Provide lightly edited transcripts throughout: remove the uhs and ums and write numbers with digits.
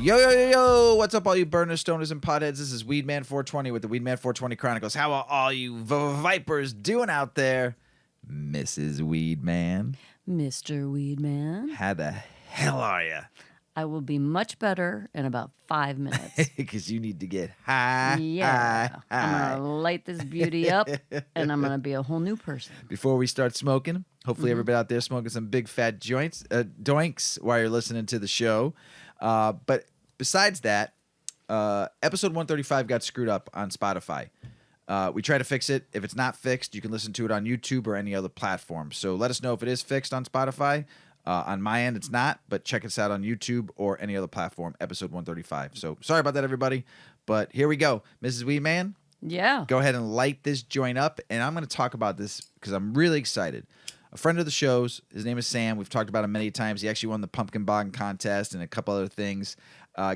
Yo, yo, yo, yo! What's up, all you burners, stoners, and potheads? This is Weedman 420 with the Weedman 420 Chronicles. How are all you vipers doing out there? Mrs. Weedman. Mr. Weedman. How the hell are you? I will be much better in about 5 minutes. Because you need to get high, Yeah. high, I'm high. going to light this beauty up, and I'm going to be a whole new person. Before we start smoking, hopefully everybody out there smoking some big fat doinks while you're listening to the show. But besides that, episode 135 got screwed up on Spotify. We try to fix it. If it's not fixed, you can listen to it on YouTube or any other platform. So let us know if it is fixed on Spotify. On my end, it's not, but check us out on YouTube or any other platform, episode 135. So sorry about that, everybody. But here we go. Mrs. Weedman, Yeah. go ahead and light this joint up. And I'm going to talk about this because I'm really excited. A friend of the show's, his name is Sam. We've talked about him many times. He actually won the Pumpkin Bong contest and a couple other things.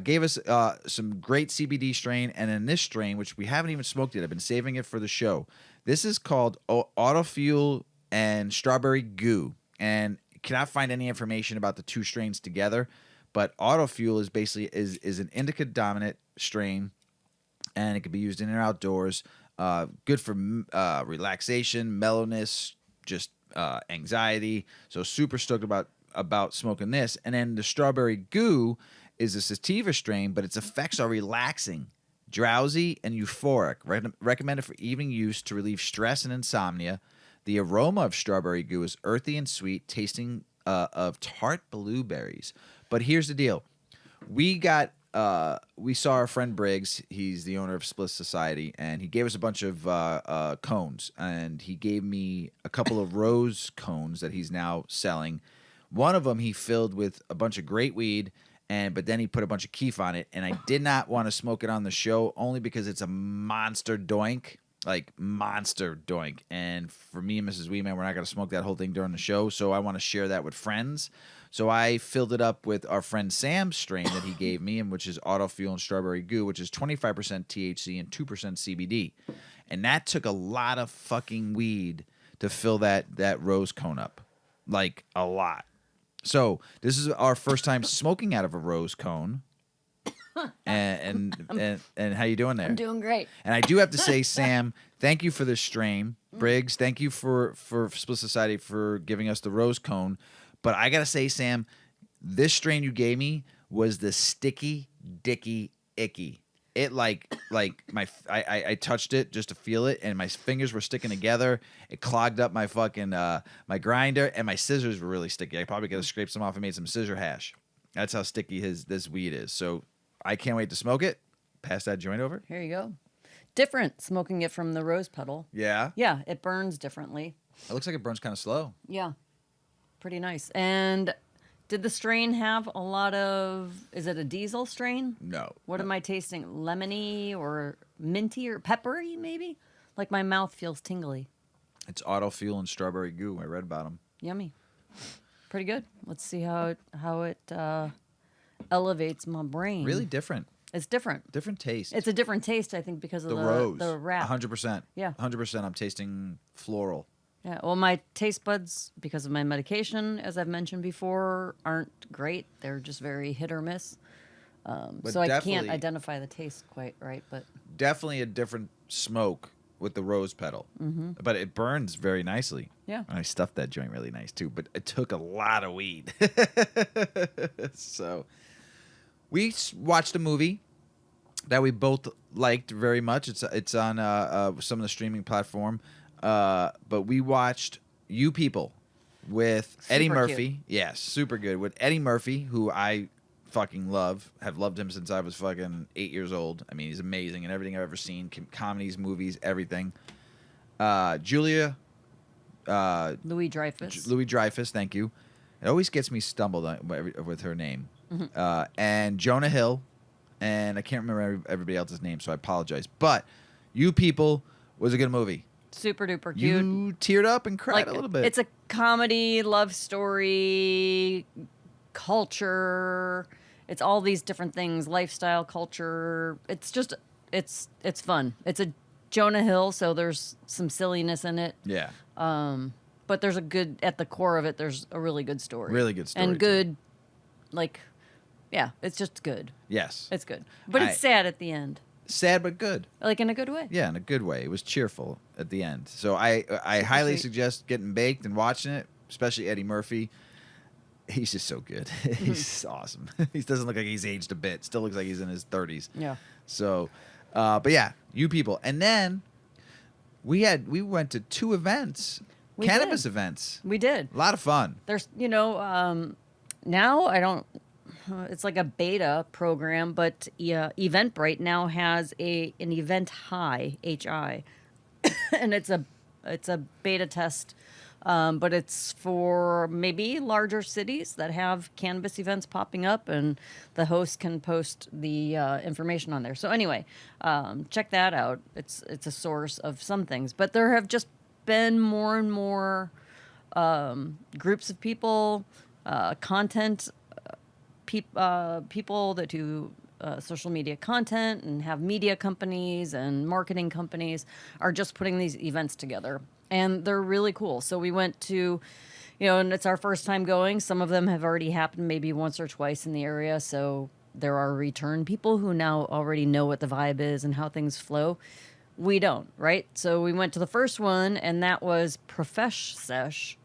Gave us some great CBD strain. And in this strain, which we haven't even smoked yet, I've been saving it for the show. This is called Autofuel and Strawberry Goo. And cannot find any information about the two strains together. But Autofuel is basically is an indica dominant strain. And it can be used in and outdoors. Good for relaxation, mellowness, just anxiety. So super stoked about smoking this. And then the Strawberry Goo is a sativa strain, but its effects are relaxing, drowsy, and euphoric. Recommended for evening use to relieve stress and insomnia. The aroma of Strawberry Goo is earthy and sweet, tasting of tart blueberries. But here's the deal. We saw our friend Briggs. He's the owner of Split Society, and he gave us a bunch of cones. And he gave me a couple of rose cones that he's now selling. One of them he filled with a bunch of great weed, but then he put a bunch of keef on it. And I did not want to smoke it on the show only because it's a monster doink. Like monster doink. And for me and Mrs. Weedman, we're not going to smoke that whole thing during the show. So I want to share that with friends. So I filled it up with our friend Sam's strain that he gave me, and which is Autofuel and Strawberry Goo, which is 25% THC and 2% CBD. And that took a lot of fucking weed to fill that rose cone up. Like a lot. So this is our first time smoking out of a rose cone. And how you doing there? I'm doing great. And I do have to say, Sam, thank you for this strain. Briggs, thank you for Split Society for giving us the rose cone. But I gotta say, Sam, this strain you gave me was the sticky, dicky, icky. It I touched it just to feel it, and my fingers were sticking together. It clogged up my fucking my grinder, and my scissors were really sticky. I probably could have scraped some off and made some scissor hash. That's how sticky this weed is. So I can't wait to smoke it. Pass that joint over. Here you go. Different smoking it from the rose petal. Yeah. Yeah, it burns differently. It looks like it burns kind of slow. Yeah. Pretty nice. And did the strain have a lot of, is it a diesel strain? No. What am I tasting? Lemony or minty or peppery, maybe? Like my mouth feels tingly. It's Autofuel and Strawberry Goo. I read about them. Yummy. Pretty good. Let's see how it elevates my brain. Really different. It's different. Different taste. It's a different taste, I think, because of the rose. the wrap. 100%. Yeah. 100%. I'm tasting floral. Yeah. Well, my taste buds, because of my medication, as I've mentioned before, aren't great. They're just very hit or miss. So I can't identify the taste quite right. But definitely a different smoke with the rose petal. Mm-hmm. But it burns very nicely. Yeah. And I stuffed that joint really nice, too. But it took a lot of weed. So we watched a movie that we both liked very much. It's on some of the streaming platform. But we watched You People with Eddie Murphy. Cute. Yes, super good. With Eddie Murphy, who I fucking love. Have loved him since I was fucking 8 years old. I mean, he's amazing in everything I've ever seen. Comedies, movies, everything. Julia. Louis Dreyfus, thank you. It always gets me stumbled with her name. Mm-hmm. And Jonah Hill. And I can't remember everybody else's name, so I apologize. But You People was a good movie. Super duper cute. You teared up and cried a little bit. It's a comedy, love story, culture. It's all these different things, lifestyle, culture. It's just, it's fun. It's a Jonah Hill, so there's some silliness in it. Yeah. But there's at the core of it, there's a really good story. Really good story. And good, like, Yeah, it's just good. Yes. It's good. But it's sad at the end. Sad but good. Like in a good way. Yeah, in a good way. It was cheerful at the end. So I highly suggest getting baked and watching it, especially Eddie Murphy. He's just so good. He's awesome. He doesn't look like he's aged a bit. Still looks like he's in his 30s. Yeah. So, but yeah, you people. And then we went to 2 events. Cannabis events. We did. A lot of fun. There's, now I don't, it's like a beta program, but Eventbrite now has an event high, HI, and it's a beta test, but it's for maybe larger cities that have cannabis events popping up, and the host can post the information on there. So anyway, check that out. It's a source of some things, but there have just been more and more groups of people, content people that do social media content and have media companies and marketing companies are just putting these events together, and they're really cool. So we went to, and it's our first time going. Some of them have already happened maybe once or twice in the area, so there are return people who now already know what the vibe is and how things flow. We don't, right? So we went to the first one, and that was Profesh Sesh.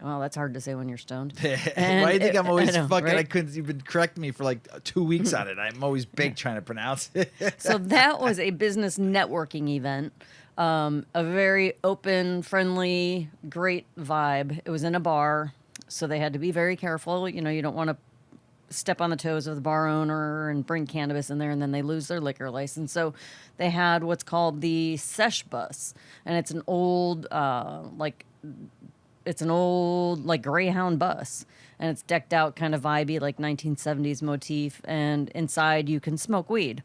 Well, that's hard to say when you're stoned. Why do you think I'm always fucking? Right? I couldn't even correct me for like 2 weeks on it. I'm always big trying to pronounce it. So that was a business networking event. A very open, friendly, great vibe. It was in a bar, so they had to be very careful. You don't want to step on the toes of the bar owner and bring cannabis in there, and then they lose their liquor license. So they had what's called the Sesh Bus, and it's an old Greyhound bus, and it's decked out kind of vibey, like 1970s motif, and inside you can smoke weed.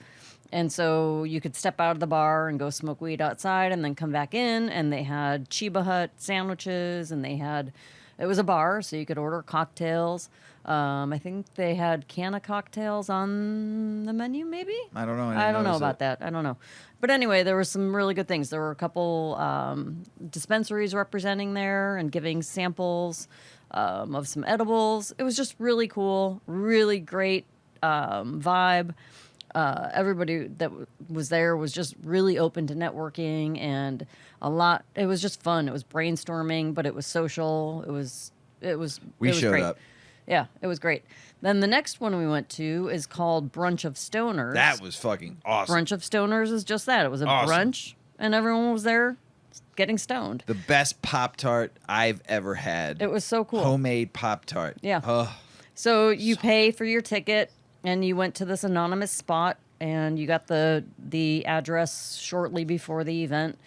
And so you could step out of the bar and go smoke weed outside and then come back in, and they had Chiba Hut sandwiches, and it was a bar, so you could order cocktails. I think they had Canna cocktails on the menu, maybe? I don't know. I don't know about that. I don't know. But anyway, there were some really good things. There were a couple dispensaries representing there and giving samples of some edibles. It was just really cool, really great vibe. Everybody that was there was just really open to networking, and it was just fun. It was brainstorming, but it was social. We showed great. up. Yeah, it was great. Then the next one we went to is called Brunch of Stoners. That was fucking awesome. Brunch of Stoners is just that. It was a brunch, and everyone was there getting stoned. The best Pop-Tart I've ever had. It was so cool. Homemade Pop-Tart. Yeah. Oh. So you pay for your ticket, and you went to this anonymous spot, and you got the address shortly before the event.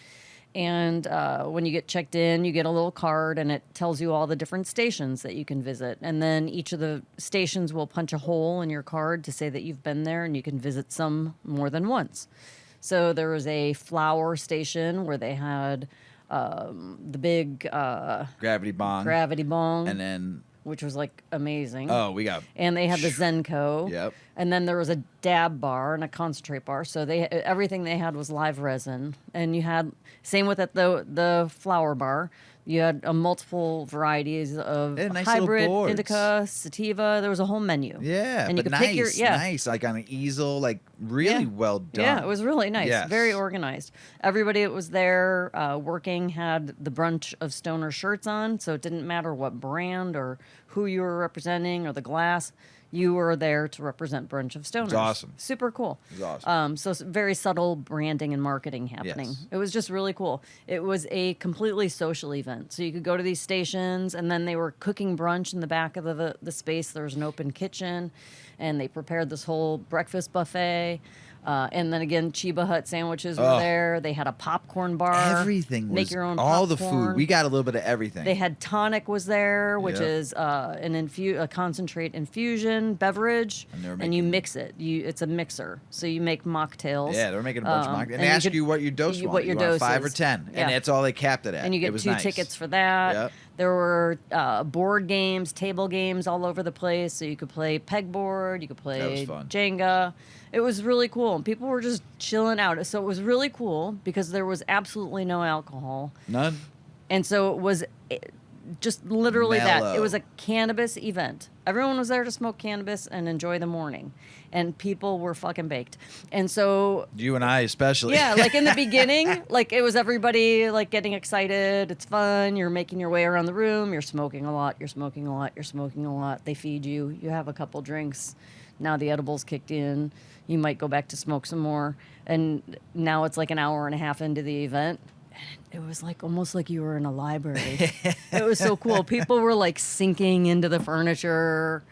And when you get checked in, you get a little card, and it tells you all the different stations that you can visit. And then each of the stations will punch a hole in your card to say that you've been there, and you can visit some more than once. So there was a flower station where they had the big Gravity bong. And then, which was like amazing. Oh, we got. And they had the Zenko. Yep. And then there was a dab bar and a concentrate bar. So everything they had was live resin. And you had same with at the flower bar. You had multiple varieties of nice hybrid, little boards. indica, sativa. There was a whole menu. Yeah, and but you could pick nice, like on an easel, like really well done. Yeah, it was really nice, Yes. very organized. Everybody that was there working had the Brunch of Stoner shirts on, so it didn't matter what brand or who you were representing or the glass. You were there to represent Brunch of Stoners. It's awesome. Super cool. It was awesome. So very subtle branding and marketing happening. Yes. It was just really cool. It was a completely social event. So you could go to these stations, and then they were cooking brunch in the back of the space. There was an open kitchen, and they prepared this whole breakfast buffet. And then again, Chiba Hut sandwiches were there. They had a popcorn bar. Everything was make your own all popcorn. the food. We got a little bit of everything. They had tonic was there, which Yep. is a concentrate infusion beverage, and you mix it. It's a mixer, so you make mocktails. Yeah, they were making a bunch of mocktails. And they you ask could- you what your dose was. what your you want dose 5 or is. 10, Yeah. and that's all they capped it at. And you It get was 2 nice. tickets for that. Yep. There were board games, table games all over the place. So you could play pegboard, you could That play was fun. Jenga. It was really cool. And people were just chilling out. So it was really cool because there was absolutely no alcohol. None. And so it was just literally that. It was Mellow. a cannabis event. Everyone was there to smoke cannabis and enjoy the morning. And people were fucking baked. And so You and I especially. yeah, like in the beginning, like it was everybody like getting excited. It's fun. You're making your way around the room. You're smoking a lot. You're smoking a lot. You're smoking a lot. They feed you. You have a couple drinks. Now the edibles kicked in. You might go back to smoke some more. And now it's like an hour and a half into the event. It was like almost like you were in a library. It was so cool. People were like sinking into the furniture.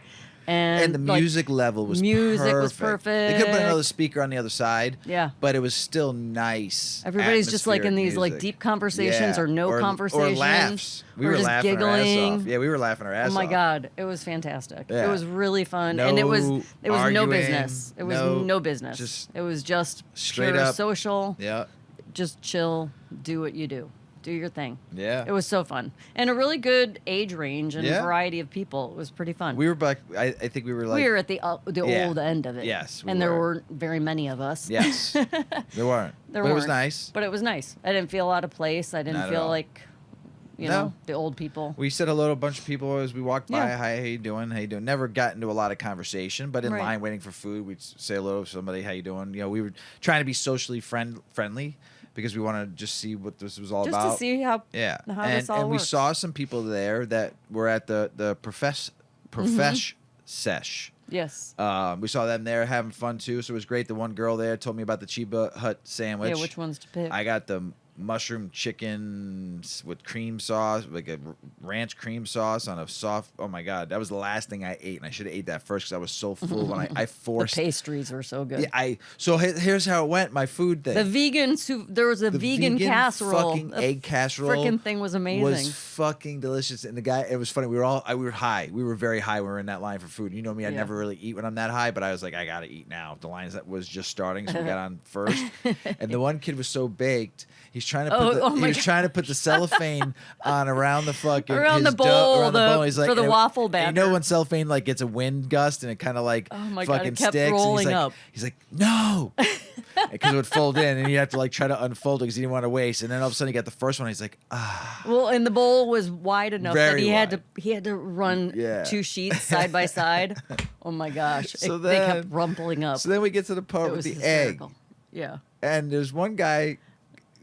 And the like, music level was music was perfect. They could put perfect. another speaker on the other side. Yeah. But it was still nice. Everybody's just like in these like atmospheric deep music. conversations Yeah. or no conversations. Or laughs. We or were just laughing our giggling. ass off. Yeah, we were laughing our ass Oh off. my God, it was fantastic. Yeah. It was really fun, No and it was no arguing, business. It was no business. just it was just straight pure up. social. Yeah. Just chill, do what you do, do your thing. Yeah. It was so fun, and a really good age range and Yeah. variety of people. It was pretty fun. We were back. I think we were like. We were at the Yeah. old end of it. Yes, we and there were. weren't very many of us. Yes. There weren't. There but it was weren't. nice. But it was nice. I didn't feel out of place. I didn't Not at feel all. like, you No. know, the old people. We said hello to a bunch of people as we walked by. Yeah. Hi, how you doing? How you doing? Never got into a lot of conversation, but in Right. line waiting for food, we'd say hello to somebody. How you doing? You know, we were trying to be socially friendly because we wanted to just see what this was all Just about. to see how Yeah, how and this all and we works. saw some people there that were at the profesh sesh. Yes. We saw them there having fun too, so it was great. The one girl there told me about the Chiba Hut sandwich. Yeah, which ones to pick? I got the mushroom chicken with cream sauce, like a ranch cream sauce on a soft. Oh my God, that was the last thing I ate, and I should have ate that first because I was so full when I the forced. pastries were so good. Yeah, so here's how it went. My food thing. The vegan soup. There was a The vegan casserole. fucking The egg casserole. Freaking thing was amazing. Was fucking delicious, and the guy. It was funny. We were high. We were very high. We were in that line for food. You know me. I Yeah. never really eat when I'm that high, but I was like, I gotta eat now. The line was just starting, so we got on first. And the one kid was so baked. He's trying to put he was trying to put the cellophane on around the fucking Around his the bowl, around the bowl. He's like, for the and- waffle and you batter. know when cellophane like gets a wind gust and it kind of like Oh my God, it fucking kept sticks. And rolling he's like, up. He's like, no, because it would fold in, and you have to like try to unfold it because he didn't want to waste. And then all of a sudden he got the first one. He's like, ah, Well, and the bowl was wide enough that Very he had wide. to run Yeah. 2 sheets side by side. Oh my gosh. So they kept then- rumpling up. So then we get to the part It with was the hysterical. egg, Yeah. and there's one guy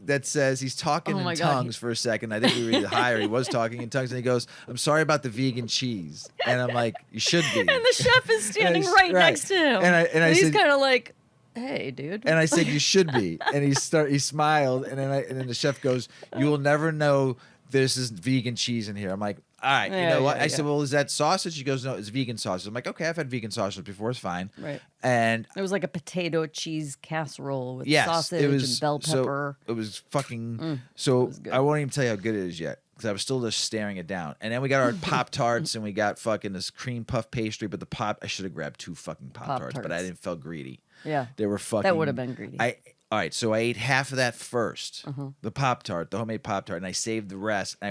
that says he's talking Oh in my God, tongues for a second. I think we were either high or he was talking in tongues, and he goes, "I'm sorry about the vegan cheese," and I'm like, "You should be." And the chef is standing And right, right. next to him. And I he's said- kind of like, hey, dude. And I said, "You should be." And he smiled, and then the chef goes, "You will never know this is vegan cheese in here." I'm like, "All right, you Yeah, know what?" yeah, I yeah. said, "Well, is that sausage?" He goes, "No, it's vegan sausage." I'm like, "Okay, I've had vegan sausage before. It's fine." Right. And It was like a potato cheese casserole with yes, sausage it was and bell pepper. So it was fucking. So was good. I won't even tell you how good it is yet because I was still just staring it down. And then we got our Pop Tarts and we got fucking this cream puff pastry. But I should have grabbed 2 fucking Pop Tarts, but I Pop-Tarts. didn't feel greedy. Yeah. They were fucking. would've been greedy. All right, so I ate half of that first, Uh-huh. the Pop Tart, the homemade Pop Tart, and I saved the rest. I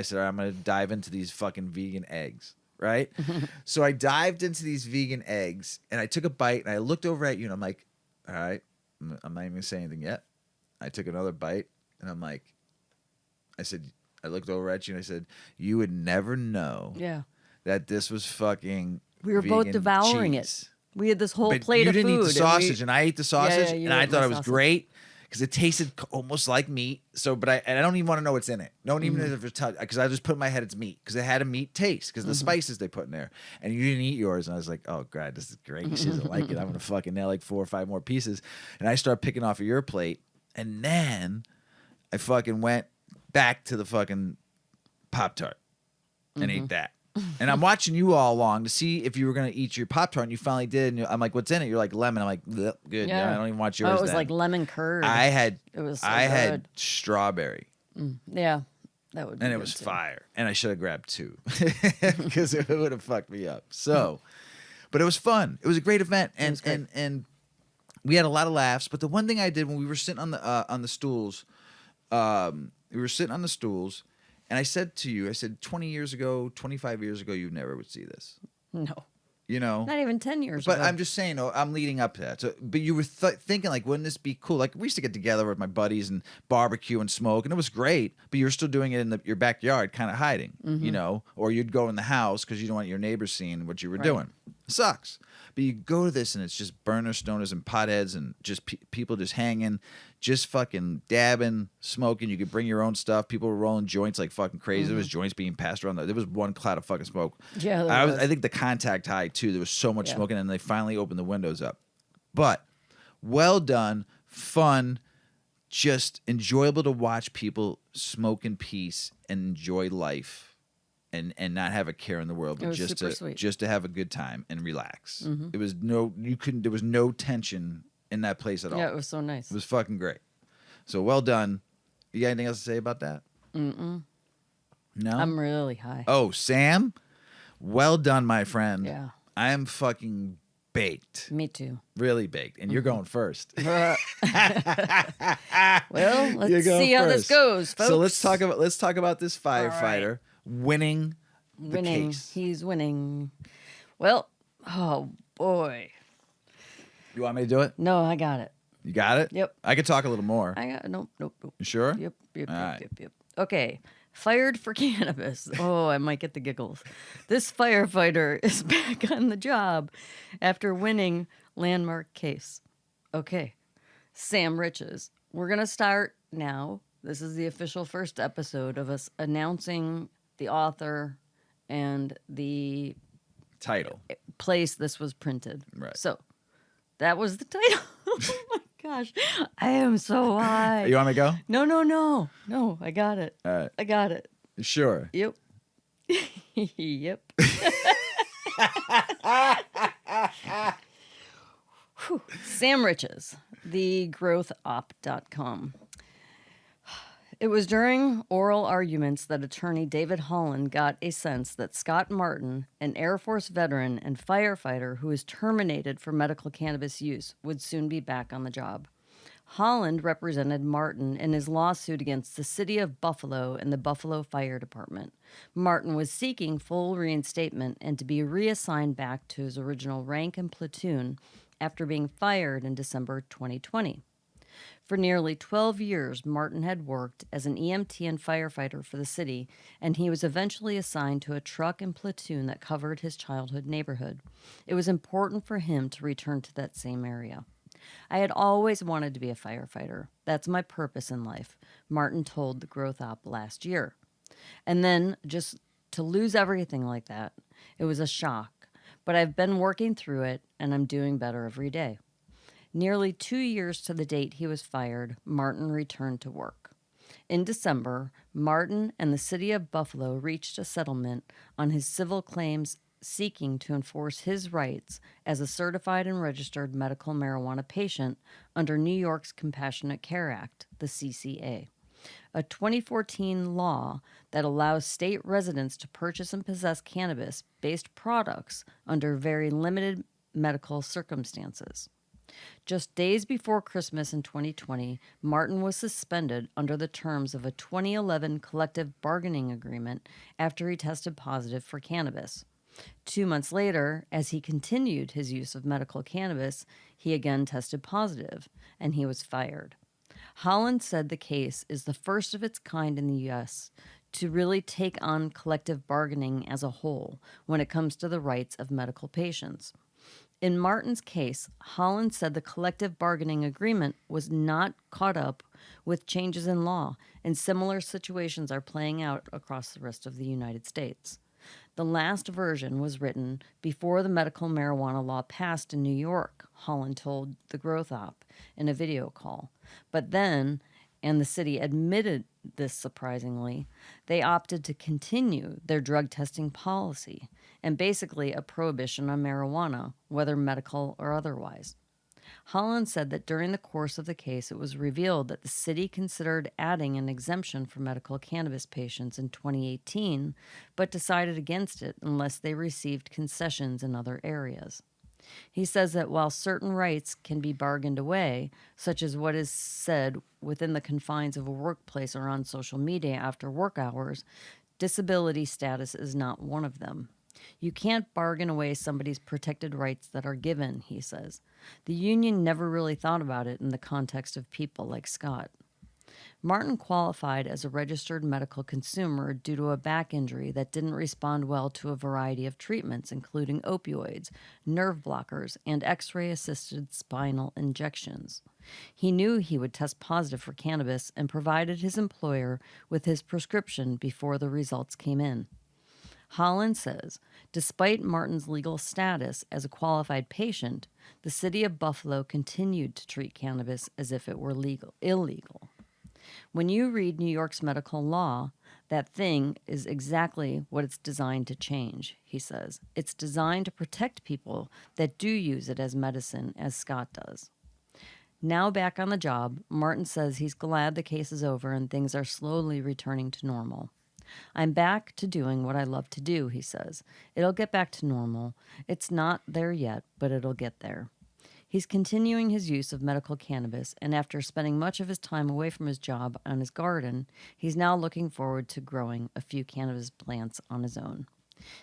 said, all right, I'm gonna dive into these fucking vegan eggs, right? So I dived into these vegan eggs, and I took a bite, and I looked over at you, and I'm like, all right, I'm not even gonna say anything yet. I took another bite, and I'm like, I looked over at you, and I said, you would never know Yeah. that this was fucking. We were both vegan devouring cheese. it. We had this whole But plate you of food. didn't eat the and sausage, and I ate the sausage, you and I ate thought my it was sausage. great because it tasted almost like meat. So, but I don't even want to know what's in it. Don't even Mm-hmm. if it's because I just put in my head it's meat because it had a meat taste because the Mm-hmm. spices they put in there, and you didn't eat yours, and I was like, oh god, this is great. She doesn't like it. I'm gonna fucking nail like 4 or 5 more pieces, and I start picking off of your plate, and then I fucking went back to the fucking Pop Tart and Mm-hmm. ate that. And I'm watching you all along to see if you were gonna eat your Pop Tart, and you finally did. And I'm like, "What's in it?" You're like, "Lemon." I'm like, "Bleh, "Good." Yeah. I don't even watch yours. Oh, it was then. like lemon curd. I had. It was so I had good. strawberry, Yeah. That would be and it good, was too. fire. And I should have grabbed 2 because it would have fucked me up. So, but it was fun. It was a great event, and was great. and we had a lot of laughs. But the one thing I did when we were sitting on the stools, we were sitting on the stools. And I said to you, 20 years ago, 25 years ago, you never would see this. No. You know, Not even 10 years but ago. I'm just saying, I'm leading up to that. So, but you were thinking, like, wouldn't this be cool? Like, we used to get together with my buddies and barbecue and smoke, and it was great. But you're still doing it in your backyard, kind of hiding, you know, or you'd go in the house because you don't want your neighbors seeing what you were doing. It sucks. But you go to this, and it's just burners, stoners, and potheads, and just people just hanging, just fucking dabbing, smoking. You could bring your own stuff. People were rolling joints like fucking crazy. There was joints being passed around. There was one cloud of fucking smoke. Yeah, I think the contact high too. There was so much smoking, and they finally opened the windows up. But well done, fun, just enjoyable to watch people smoke in peace and enjoy life. And not have a care in the world, but just to have a good time and relax. It was there was no tension in that place at all. Yeah, it was so nice. It was fucking great. So well done. You got anything else to say about that? No? I'm really high. Oh, Sam? Well done, my friend. Yeah. I am fucking baked. Me too. Really baked. And you're going first. Well, let's see how this goes, folks. So let's talk about this firefighter winning the case. He's winning. Well, oh boy. You want me to do it? No, I got it. You got it? Yep. I could talk a little more. I got nope. You sure? Yep. All right. Okay. Fired for cannabis. Oh, I might get the giggles. This firefighter is back on the job after winning landmark case. Okay. Sam Riches. We're going to start now. This is the official first episode of us announcing the author and the Title. place this was printed. Right. So that was the title. Oh my gosh. I am so high. You want me to go? No. I got it. All right. I got it. Sure. Yep. Yep. Whew. Sam Riches, thegrowthop.com. It was during oral arguments that attorney David Holland got a sense that Scott Martin, an Air Force veteran and firefighter who was terminated for medical cannabis use, would soon be back on the job. Holland represented Martin in his lawsuit against the city of Buffalo and the Buffalo Fire Department. Martin was seeking full reinstatement and to be reassigned back to his original rank and platoon after being fired in December 2020. For nearly 12 years, Martin had worked as an EMT and firefighter for the city, and he was eventually assigned to a truck and platoon that covered his childhood neighborhood. It was important for him to return to that same area. I had always wanted to be a firefighter. That's my purpose in life, Martin told the Growth Op last year. And then, just to lose everything like that, it was a shock. But I've been working through it, and I'm doing better every day. Nearly 2 years to the date he was fired, Martin returned to work. In December, Martin and the city of Buffalo reached a settlement on his civil claims seeking to enforce his rights as a certified and registered medical marijuana patient under New York's Compassionate Care Act, the CCA, a 2014 law that allows state residents to purchase and possess cannabis-based products under very limited medical circumstances. Just days before Christmas in 2020, Martin was suspended under the terms of a 2011 collective bargaining agreement after he tested positive for cannabis. 2 months later, as he continued his use of medical cannabis, he again tested positive, and he was fired. Holland said the case is the first of its kind in the U.S. to really take on collective bargaining as a whole when it comes to the rights of medical patients. In Martin's case, Holland said the collective bargaining agreement was not caught up with changes in law, and similar situations are playing out across the rest of the United States. The last version was written before the medical marijuana law passed in New York, Holland told the Growth Op in a video call. But then, and the city admitted this surprisingly, they opted to continue their drug testing policy and basically a prohibition on marijuana, whether medical or otherwise. Holland said that during the course of the case, it was revealed that the city considered adding an exemption for medical cannabis patients in 2018, but decided against it unless they received concessions in other areas. He says that while certain rights can be bargained away, such as what is said within the confines of a workplace or on social media after work hours, disability status is not one of them. You can't bargain away somebody's protected rights that are given, he says. The union never really thought about it in the context of people like Scott. Martin qualified as a registered medical consumer due to a back injury that didn't respond well to a variety of treatments, including opioids, nerve blockers, and X ray assisted spinal injections. He knew he would test positive for cannabis and provided his employer with his prescription before the results came in. Holland says, despite Martin's legal status as a qualified patient, the city of Buffalo continued to treat cannabis as if it were illegal. When you read New York's medical law, that thing is exactly what it's designed to change, he says. It's designed to protect people that do use it as medicine, as Scott does. Now back on the job, Martin says he's glad the case is over and things are slowly returning to normal. I'm back to doing what I love to do, he says. It'll get back to normal. It's not there yet, but it'll get there. He's continuing his use of medical cannabis, and after spending much of his time away from his job on his garden, he's now looking forward to growing a few cannabis plants on his own.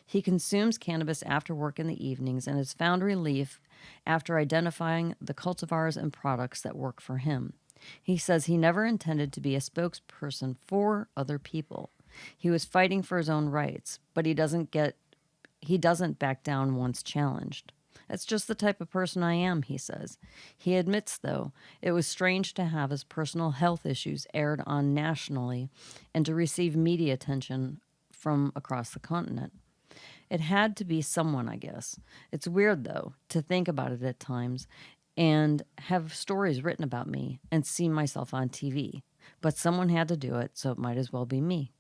He consumes cannabis after work in the evenings and has found relief after identifying the cultivars and products that work for him. He says he never intended to be a spokesperson for other people. He was fighting for his own rights, but he doesn't back down once challenged. That's just the type of person I am, he says. He admits, though, it was strange to have his personal health issues aired on nationally and to receive media attention from across the continent. It had to be someone, I guess. It's weird, though, to think about it at times and have stories written about me and see myself on TV. But someone had to do it, so it might as well be me.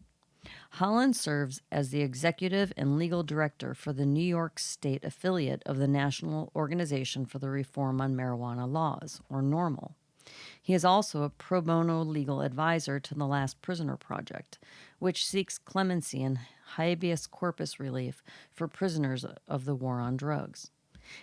Holland serves as the executive and legal director for the New York State affiliate of the National Organization for the Reform on Marijuana Laws, or NORML. He is also a pro bono legal advisor to the Last Prisoner Project, which seeks clemency and habeas corpus relief for prisoners of the war on drugs.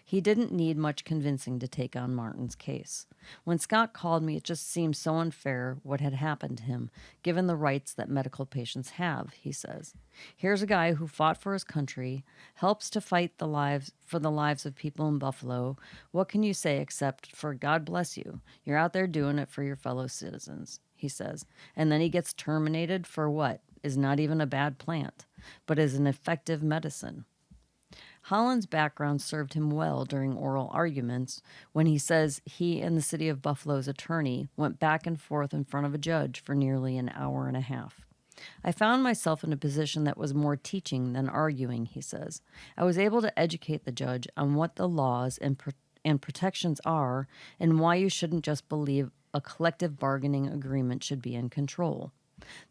He didn't need much convincing to take on Martin's case. When Scott called me, it just seemed so unfair what had happened to him, given the rights that medical patients have, he says. Here's a guy who fought for his country, helps to fight for the lives of people in Buffalo. What can you say except for God bless you? You're out there doing it for your fellow citizens, he says. And then he gets terminated for what is not even a bad plant, but is an effective medicine. Holland's background served him well during oral arguments when he says he and the city of Buffalo's attorney went back and forth in front of a judge for nearly an hour and a half. I found myself in a position that was more teaching than arguing, he says. I was able to educate the judge on what the laws and protections are and why you shouldn't just believe a collective bargaining agreement should be in control.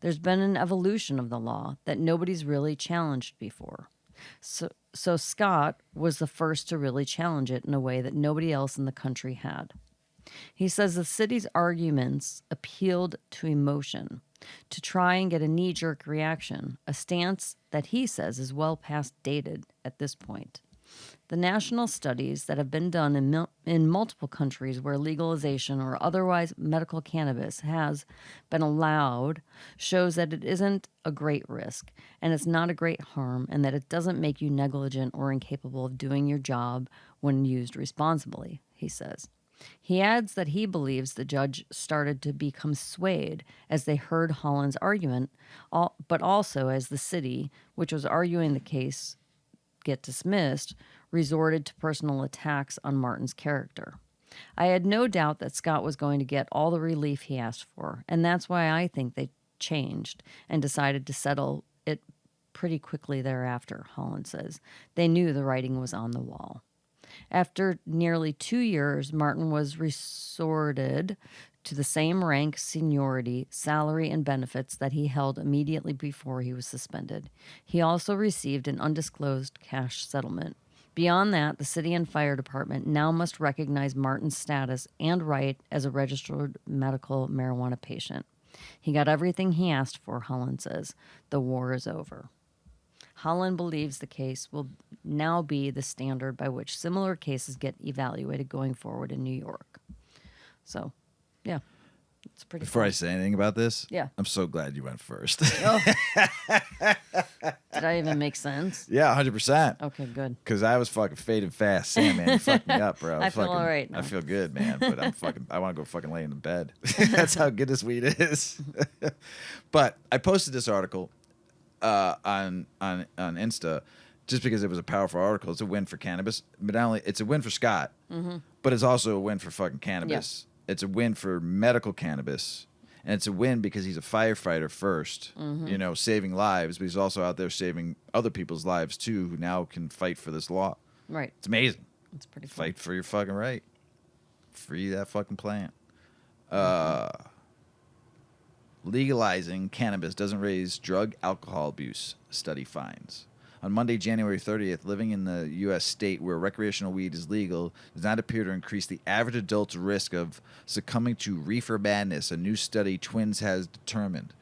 There's been an evolution of the law that nobody's really challenged before. So Scott was the first to really challenge it in a way that nobody else in the country had. He says the city's arguments appealed to emotion, to try and get a knee-jerk reaction, a stance that he says is well past dated at this point. The national studies that have been done in multiple countries where legalization or otherwise medical cannabis has been allowed shows that it isn't a great risk and it's not a great harm and that it doesn't make you negligent or incapable of doing your job when used responsibly, he says. He adds that he believes the judge started to become swayed as they heard Holland's argument, but also as the city, which was arguing the case get dismissed, resorted to personal attacks on Martin's character. I had no doubt that Scott was going to get all the relief he asked for, and that's why I think they changed and decided to settle it pretty quickly thereafter, Holland says. They knew the writing was on the wall. After nearly 2 years, Martin was resorted to the same rank, seniority, salary, and benefits that he held immediately before he was suspended. He also received an undisclosed cash settlement. Beyond that, the city and fire department now must recognize Martin's status and right as a registered medical marijuana patient. He got everything he asked for, Holland says. The war is over. Holland believes the case will now be the standard by which similar cases get evaluated going forward in New York. So, yeah. It's pretty Before I fun. say anything about this, Yeah. I'm so glad you went first. Oh. Did I even make sense? Yeah, 100%. Okay, good. Because I was fucking fading fast. Sam, man, you fucked me up, bro. I feel all right now. I feel good, man. But I want to go fucking lay in the bed. That's how good this weed is. But I posted this article on Insta just because it was a powerful article. It's a win for cannabis. But not only, it's a win for Scott, but it's also a win for fucking cannabis. It's a win for medical cannabis. And it's a win because he's a firefighter first, you know, saving lives, but he's also out there saving other people's lives too, who now can fight for this law. Right. It's amazing. It's pretty fun. Fight for your fucking right. Free that fucking plant. Legalizing cannabis doesn't raise drug alcohol abuse, study finds. On Monday, January 30th, living in the U.S. state where recreational weed is legal does not appear to increase the average adult's risk of succumbing to reefer madness, a new study Twins has determined.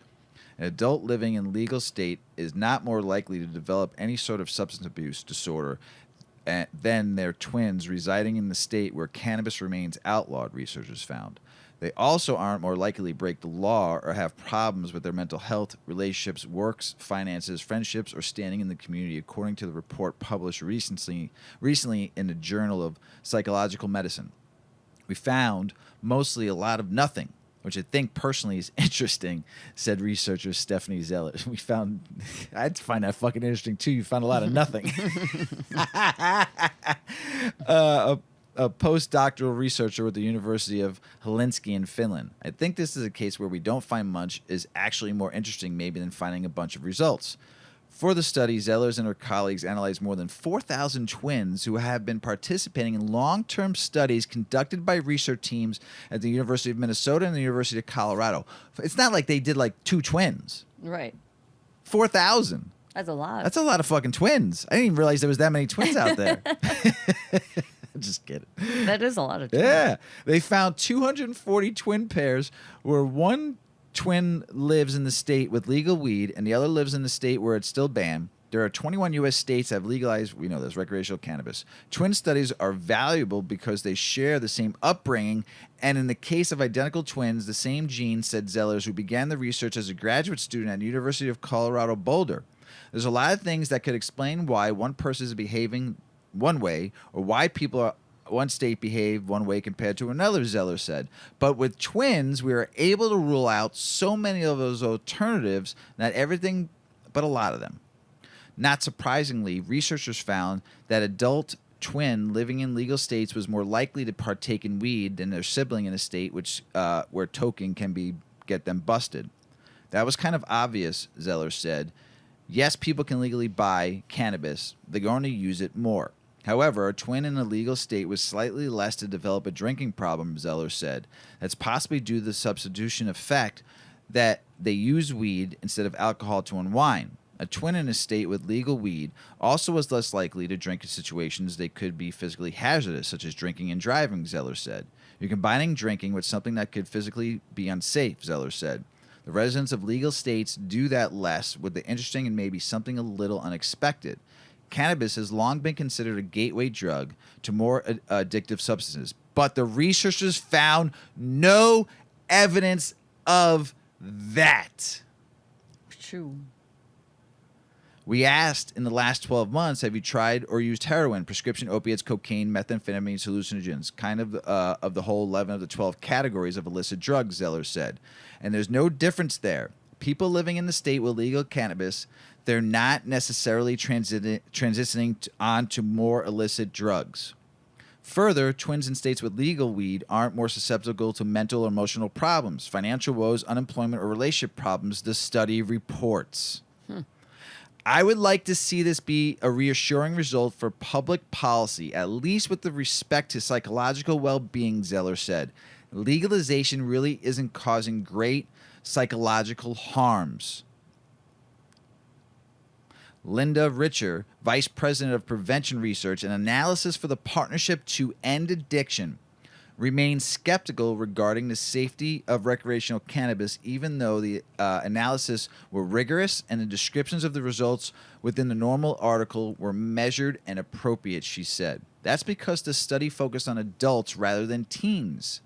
An adult living in legal state is not more likely to develop any sort of substance abuse disorder than their twins residing in the state where cannabis remains outlawed, researchers found. They also aren't more likely to break the law or have problems with their mental health, relationships, works, finances, friendships, or standing in the community, according to the report published recently in the Journal of Psychological Medicine. We found mostly a lot of nothing, which I think personally is interesting, said researcher Stephanie Zeller. We found, I'd find that fucking interesting too. You found a lot of nothing. A postdoctoral researcher with the University of Helsinki in Finland. I think this is a case where we don't find much is actually more interesting maybe than finding a bunch of results. For the study, Zellers and her colleagues analyzed more than 4,000 twins who have been participating in long-term studies conducted by research teams at the University of Minnesota and the University of Colorado. It's not like they did like 2 twins. Right. 4,000. That's a lot. That's a lot of fucking twins. I didn't even realize there was that many twins out there. Just kidding. That is a lot of twins. Yeah. They found 240 twin pairs where one twin lives in the state with legal weed and the other lives in the state where it's still banned. There are 21 U.S. states that have legalized, we know this, recreational cannabis. Twin studies are valuable because they share the same upbringing, and in the case of identical twins, the same gene, said Zellers, who began the research as a graduate student at the University of Colorado Boulder. There's a lot of things that could explain why one person is behaving one way or why people are one state behave one way compared to another, Zeller said. But with twins, we are able to rule out so many of those alternatives, not everything, but a lot of them. Not surprisingly, researchers found that adult twin living in legal states was more likely to partake in weed than their sibling in a state where toking can get them busted. That was kind of obvious, Zeller said. Yes, people can legally buy cannabis. They're going to use it more. However, a twin in a legal state was slightly less to develop a drinking problem, Zeller said. That's possibly due to the substitution effect that they use weed instead of alcohol to unwind. A twin in a state with legal weed also was less likely to drink in situations they could be physically hazardous, such as drinking and driving, Zeller said. You're combining drinking with something that could physically be unsafe, Zeller said. The residents of legal states do that less, with the interesting and maybe something a little unexpected. Cannabis has long been considered a gateway drug to more addictive substances, but the researchers found no evidence of that. True. We asked in the last 12 months, have you tried or used heroin, prescription opiates, cocaine, methamphetamines, hallucinogens, kind of the whole 11 of the 12 categories of illicit drugs, Zeller said. And there's no difference there. People living in the state with legal cannabis, they're not necessarily transitioning on to more illicit drugs. Further, twins in states with legal weed aren't more susceptible to mental or emotional problems, financial woes, unemployment, or relationship problems, the study reports. I would like to see this be a reassuring result for public policy, at least with the respect to psychological well-being, Zeller said. Legalization really isn't causing great psychological harms. Linda Richer, Vice President of Prevention Research and Analysis for the Partnership to End Addiction, remains skeptical regarding the safety of recreational cannabis, even though the analysis were rigorous and the descriptions of the results within the normal article were measured and appropriate, she said. That's because the study focused on adults rather than teens.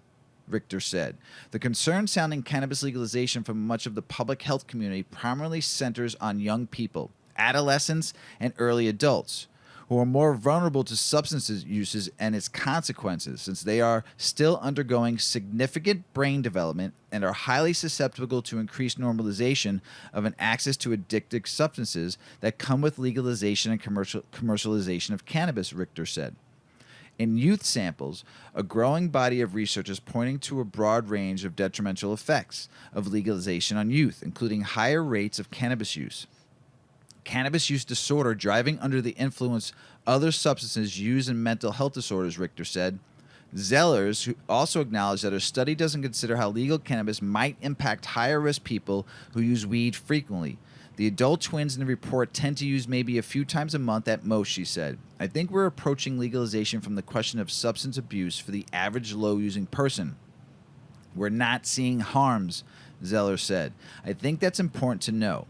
Richter said. The concern sounding cannabis legalization from much of the public health community primarily centers on young people, adolescents, and early adults, who are more vulnerable to substance uses and its consequences since they are still undergoing significant brain development and are highly susceptible to increased normalization of an access to addictive substances that come with legalization and commercialization of cannabis, Richter said. In youth samples, a growing body of research is pointing to a broad range of detrimental effects of legalization on youth, including higher rates of cannabis use. Cannabis use disorder, driving under the influence other substances used in mental health disorders, Richter said. Zellers who also acknowledged that her study doesn't consider how legal cannabis might impact higher risk people who use weed frequently. The adult twins in the report tend to use maybe a few times a month at most, she said. I think we're approaching legalization from the question of substance abuse for the average low-using person. We're not seeing harms, Zeller said. I think that's important to know.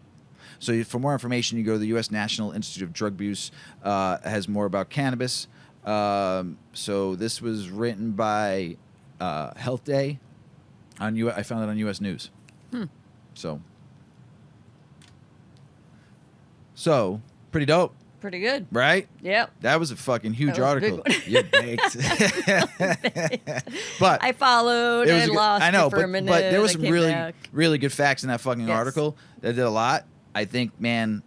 So for more information, you go to the U.S. National Institute of Drug Abuse, has more about cannabis. So this was written by Health Day. I found it on U.S. News. So, pretty dope, Pretty good. right? Yep. That was a fucking huge That was a big article. one. You baked. But I followed. it was I a good- lost I know, you for a minute. but there was I some came really, back. really good facts in that fucking Yes. article that did a lot. I think, man,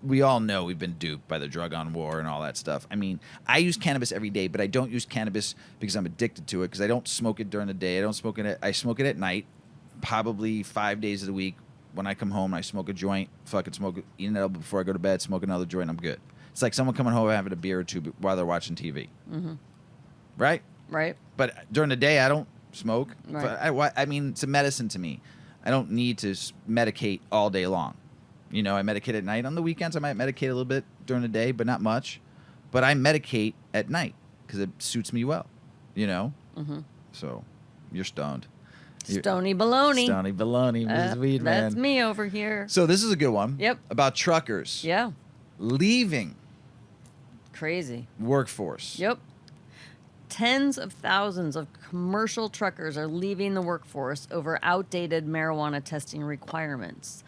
we all know we've been duped by the drug on war and all that stuff. I mean, I use cannabis every day, but I don't use cannabis because I'm addicted to it, because I don't smoke it during the day. I smoke it at night, probably 5 days of the week. When I come home, I smoke a joint, eat an edible before I go to bed, smoke another joint, I'm good. It's like someone coming home having a beer or two while they're watching TV. Mm-hmm. Right? Right. But during the day, I don't smoke. Right. I mean, it's a medicine to me. I don't need to medicate all day long. You know, I medicate at night. On the weekends, I might medicate a little bit during the day, but not much. But I medicate at night because it suits me well, you know? Mm-hmm. So, you're stoned. Stony baloney. Stony baloney, Mrs. Weedman. That's me over here. So this is a good one. Yep. About truckers. Yeah. Leaving Crazy. workforce. Yep. Tens of thousands of commercial truckers are leaving the workforce over outdated marijuana testing requirements.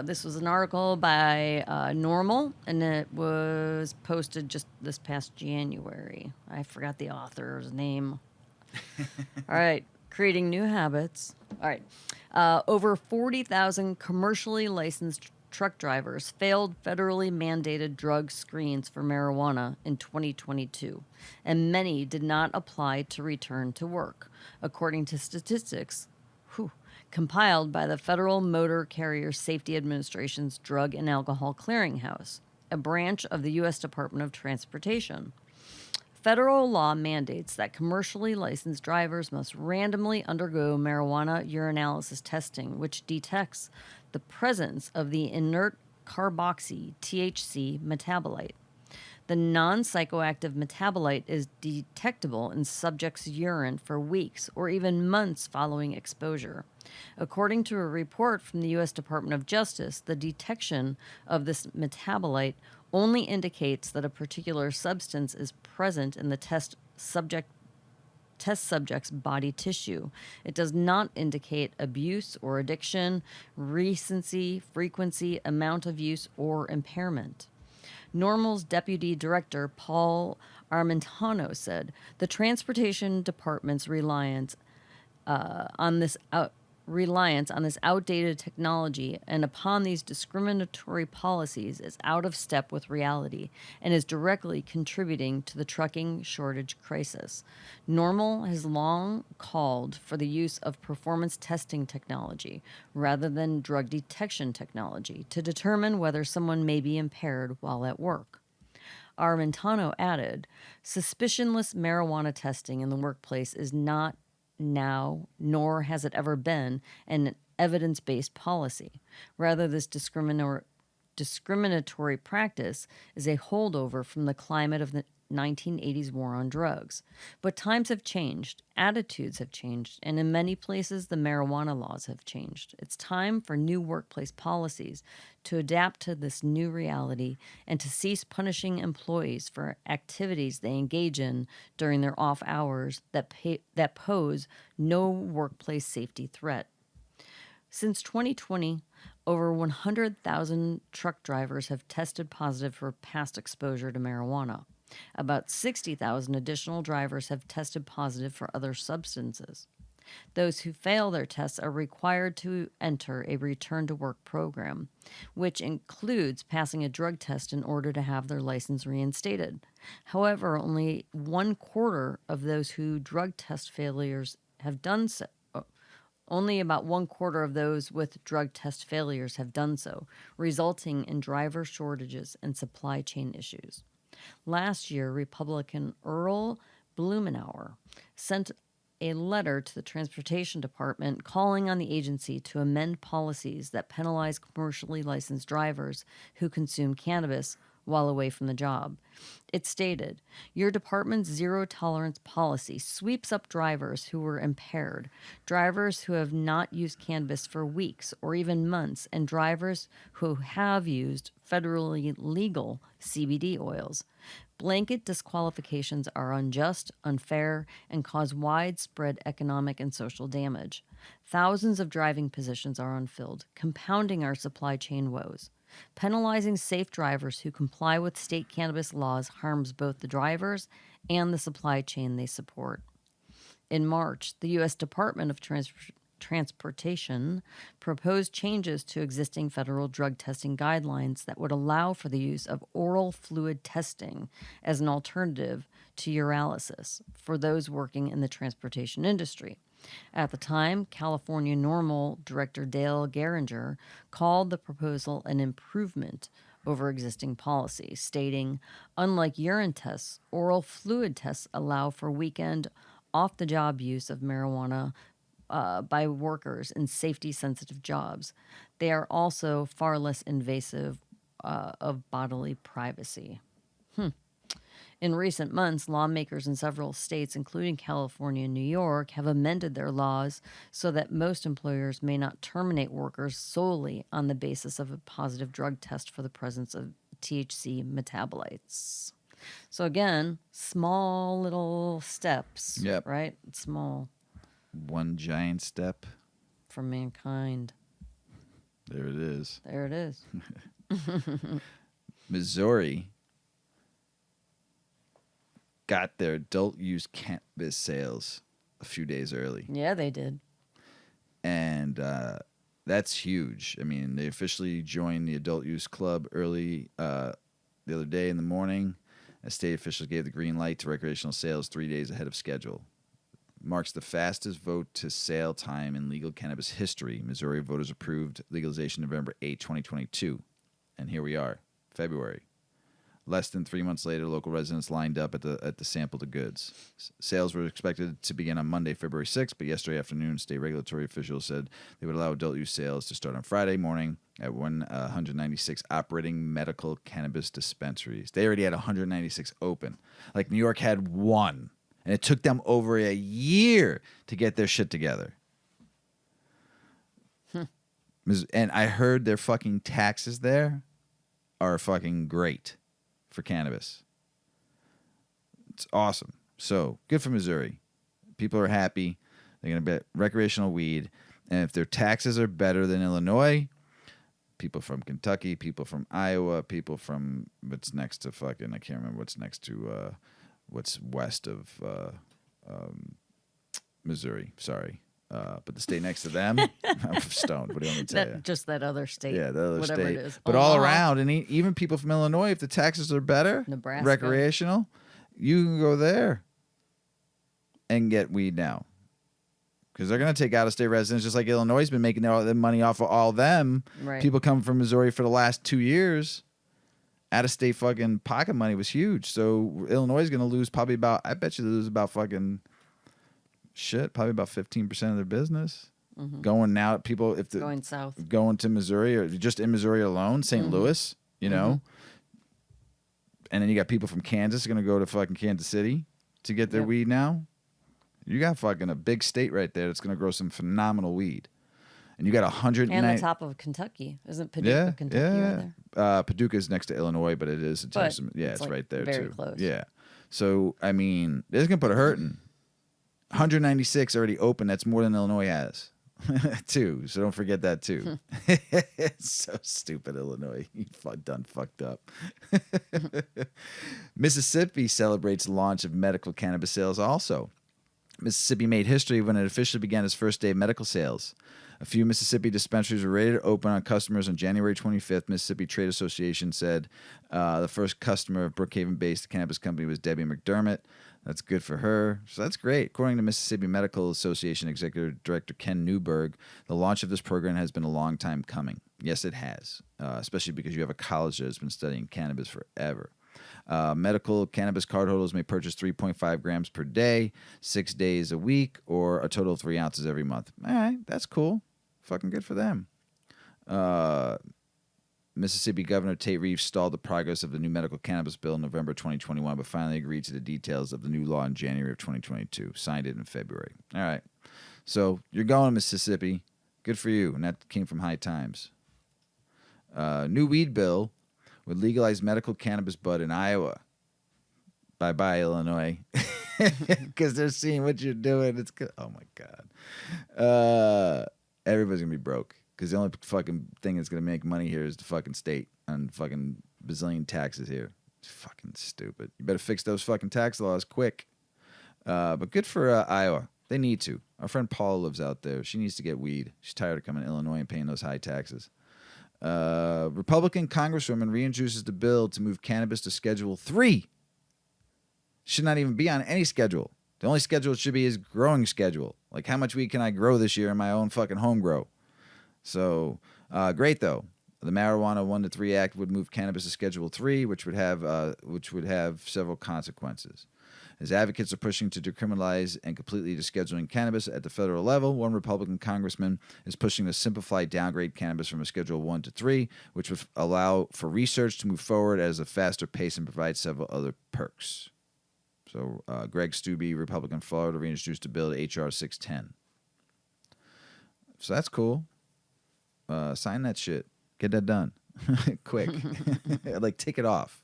This was an article by Normal, and it was posted just this past January. I forgot the author's name. All right. Creating new habits. All right. Over 40,000 commercially licensed truck drivers failed federally mandated drug screens for marijuana in 2022, and many did not apply to return to work, according to statistics compiled by the Federal Motor Carrier Safety Administration's Drug and Alcohol Clearinghouse, a branch of the U.S. Department of Transportation. Federal law mandates that commercially licensed drivers must randomly undergo marijuana urinalysis testing, which detects the presence of the inert carboxy THC metabolite. The non-psychoactive metabolite is detectable in subjects' urine for weeks or even months following exposure. According to a report from the U.S. Department of Justice, the detection of this metabolite only indicates that a particular substance is present in the test subject's body tissue. It does not indicate abuse or addiction, recency, frequency, amount of use, or impairment. Normal's deputy director, Paul Armentano, said the Transportation Department's reliance on this outdated technology and upon these discriminatory policies is out of step with reality and is directly contributing to the trucking shortage crisis. Normal has long called for the use of performance testing technology rather than drug detection technology to determine whether someone may be impaired while at work. Armentano added, suspicionless marijuana testing in the workplace is not now, nor has it ever been, an evidence-based policy. Rather, this discriminatory practice is a holdover from the climate of the 1980s war on drugs. But times have changed, attitudes have changed, and in many places the marijuana laws have changed. It's time for new workplace policies to adapt to this new reality and to cease punishing employees for activities they engage in during their off hours that pose no workplace safety threat. Since 2020, over 100,000 truck drivers have tested positive for past exposure to marijuana. About 60,000 additional drivers have tested positive for other substances. Those who fail their tests are required to enter a return to work program, which includes passing a drug test in order to have their license reinstated. However, only 1/4 of those who drug test failures have done so. Only about 1/4 of those with drug test failures have done so, resulting in driver shortages and supply chain issues. Last year, Republican Earl Blumenauer sent a letter to the Transportation Department calling on the agency to amend policies that penalize commercially licensed drivers who consume cannabis while away from the job. It stated, "Your department's zero tolerance policy sweeps up drivers who were impaired, drivers who have not used cannabis for weeks or even months, and drivers who have used federally legal CBD oils. Blanket disqualifications are unjust, unfair, and cause widespread economic and social damage. Thousands of driving positions are unfilled, compounding our supply chain woes. Penalizing safe drivers who comply with state cannabis laws harms both the drivers and the supply chain they support." In March, the U.S. Department of Transportation proposed changes to existing federal drug testing guidelines that would allow for the use of oral fluid testing as an alternative to urinalysis for those working in the transportation industry. At the time, California NORML Director Dale Geringer called the proposal an improvement over existing policy, stating, "Unlike urine tests, oral fluid tests allow for weekend, off-the-job use of marijuana by workers in safety-sensitive jobs. They are also far less invasive of bodily privacy." In recent months, lawmakers in several states, including California and New York, have amended their laws so that most employers may not terminate workers solely on the basis of a positive drug test for the presence of THC metabolites. So again, small little steps, Yep. right? Small One giant step. for mankind. There it is. There it is. Missouri got their adult use cannabis sales a few days early. Yeah, they did. And that's huge. I mean, they officially joined the adult use club early the other day in the morning. As state officials gave the green light to recreational sales 3 days ahead of schedule. Marks the fastest vote to sale time in legal cannabis history. Missouri voters approved legalization November 8, 2022. And here we are, February. Less than 3 months later, local residents lined up at the sample of goods. Sales were expected to begin on Monday, February 6th, but yesterday afternoon, state regulatory officials said they would allow adult use sales to start on Friday morning at 196 operating medical cannabis dispensaries. They already had 196 open. Like New York had one, and it took them over a year to get their shit together. And I heard their fucking taxes there are fucking great for cannabis. It's awesome. So good for Missouri. People are happy. They're going to bet recreational weed. And if their taxes are better than Illinois, people from Kentucky, people from Iowa, people from what's next to fucking, I can't remember what's next to, what's west of Missouri. Sorry. But the state next to them, I'm stoned. What do you want me to tell you? Just that other state. Yeah, the other whatever state. it is. But all Omaha. around, and even people from Illinois, if the taxes are better, Nebraska. recreational, you can go there and get weed now. Because they're going to take out-of-state residents, just like Illinois has been making their money off of all them. Right. People come from Missouri for the last 2 years. Out-of-state fucking pocket money was huge. So Illinois is going to lose probably about, I bet you they lose about fucking... probably about 15% of their business going now. People, if Going south. going to Missouri or just in Missouri alone, St. Louis, you know, And then you got people from Kansas going to go to fucking Kansas City to get their Yep. weed now. You got fucking a big state right there that's going to grow some phenomenal weed. And you got 190. And the top of Kentucky. Isn't Paducah, Kentucky right there? Paducah is next to Illinois, but it is. But it's like right there very too. close. Yeah. So, I mean, it's going to put a hurting. 196 already open. That's more than Illinois has. Too. So don't forget that too. It's so stupid, Illinois. You done fucked up. Mississippi celebrates the launch of medical cannabis sales also. Mississippi made history when it officially began its first day of medical sales. A few Mississippi dispensaries were ready to open on customers on January 25th. Mississippi Trade Association said the first customer of Brookhaven-based cannabis company was Debbie McDermott. That's good for her. So that's great. According to Mississippi Medical Association Executive Director Ken Newberg, the launch of this program has been a long time coming. Yes, it has, especially because you have a college that has been studying cannabis forever. Medical cannabis cardholders may purchase 3.5 grams per day, 6 days a week, or a total of 3 ounces every month. All right, that's cool. Fucking good for them. Mississippi Governor Tate Reeves stalled the progress of the new medical cannabis bill in November 2021, but finally agreed to the details of the new law in January of 2022. Signed it in February. All right. So you're going, Mississippi. Good for you. And that came from High Times. New weed bill would legalize medical cannabis bud in Iowa. Bye-bye, Illinois. Because they're seeing what you're doing. It's good. Oh, my God. Everybody's going to be broke. Because the only fucking thing that's going to make money here is the fucking state and fucking bazillion taxes here. It's fucking stupid. You better fix those fucking tax laws quick. But good for Iowa. They need to. Our friend Paula lives out there. She needs to get weed. She's tired of coming to Illinois and paying those high taxes. Republican Congresswoman reintroduces the bill to move cannabis to Schedule 3. Should not even be on any schedule. The only schedule it should be is growing schedule. Like, how much weed can I grow this year in my own fucking home grow? So, great though. The Marijuana 1 to 3 Act would move cannabis to Schedule 3, which would have several consequences. As advocates are pushing to decriminalize and completely descheduling cannabis at the federal level, one Republican congressman is pushing to simplify downgrade cannabis from a Schedule 1 to 3, which would allow for research to move forward at a faster pace and provide several other perks. So, Greg Steube, Republican Florida, reintroduced a bill to H.R. 610. So that's cool. Sign that shit. Get that done. Quick. Like, take it off.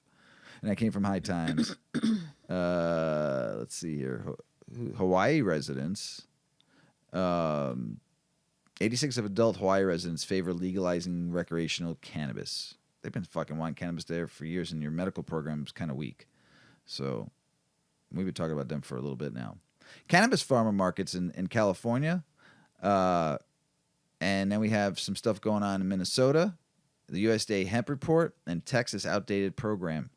And that came from High Times. Let's see here. Hawaii residents. 86 of adult Hawaii residents favor legalizing recreational cannabis. They've been fucking wanting cannabis there for years, and your medical program is kind of weak. So we've been talking about them for a little bit now. Cannabis farmer markets in California. And then we have some stuff going on in Minnesota, the USDA hemp report, and Texas outdated program.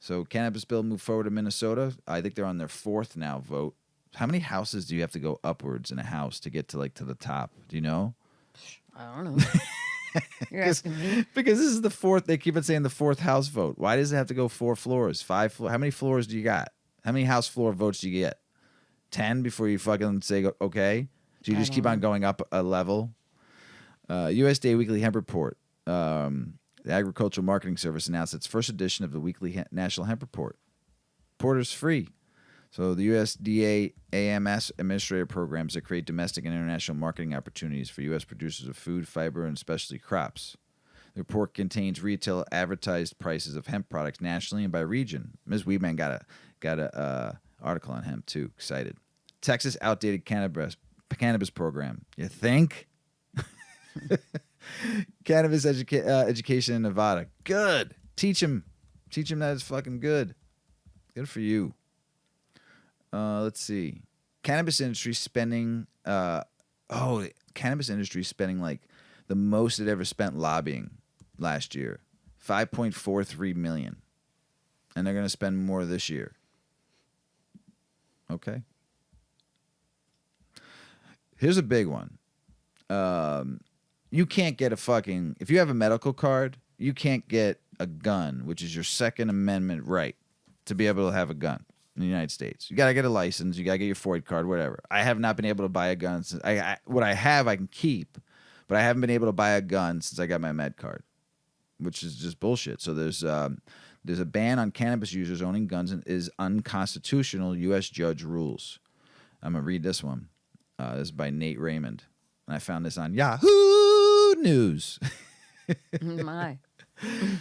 So cannabis bill moved forward to Minnesota. I think they're on their 4th now vote. How many houses do you have to go upwards in a house to get to the top? Do you know? I don't know. You're asking me? Because this is the 4th. They keep on saying the 4th house vote. Why does it have to go 4 floors, 5 floors? How many floors do you got? How many house floor votes do you get? 10 before you fucking say okay? Do you just keep on going up a level? USDA Weekly Hemp Report. The Agricultural Marketing Service announced its first edition of the weekly National Hemp Report. Report is free. So the USDA AMS administrative programs that create domestic and international marketing opportunities for U.S. producers of food, fiber, and specialty crops. The report contains retail advertised prices of hemp products nationally and by region. Ms. Weedman got a article on hemp too. Excited. Texas outdated cannabis program. You think? Cannabis education in Nevada. Good. Teach him that it's fucking good. Good for you. Let's see. Cannabis industry spending. Cannabis industry spending like the most it ever spent lobbying last year, $5.43 million, and they're gonna spend more this year. Okay. Here's a big one. You can't get if you have a medical card, you can't get a gun, which is your Second Amendment right to be able to have a gun in the United States. You got to get a license. You got to get your FOID card, whatever. I have not been able to buy a gun since what I have, I can keep, but I haven't been able to buy a gun since I got my med card, which is just bullshit. So there's There's a ban on cannabis users owning guns and is unconstitutional, U.S. judge rules. I'm going to read this one. This is by Nate Raymond. And I found this on Yahoo News. My.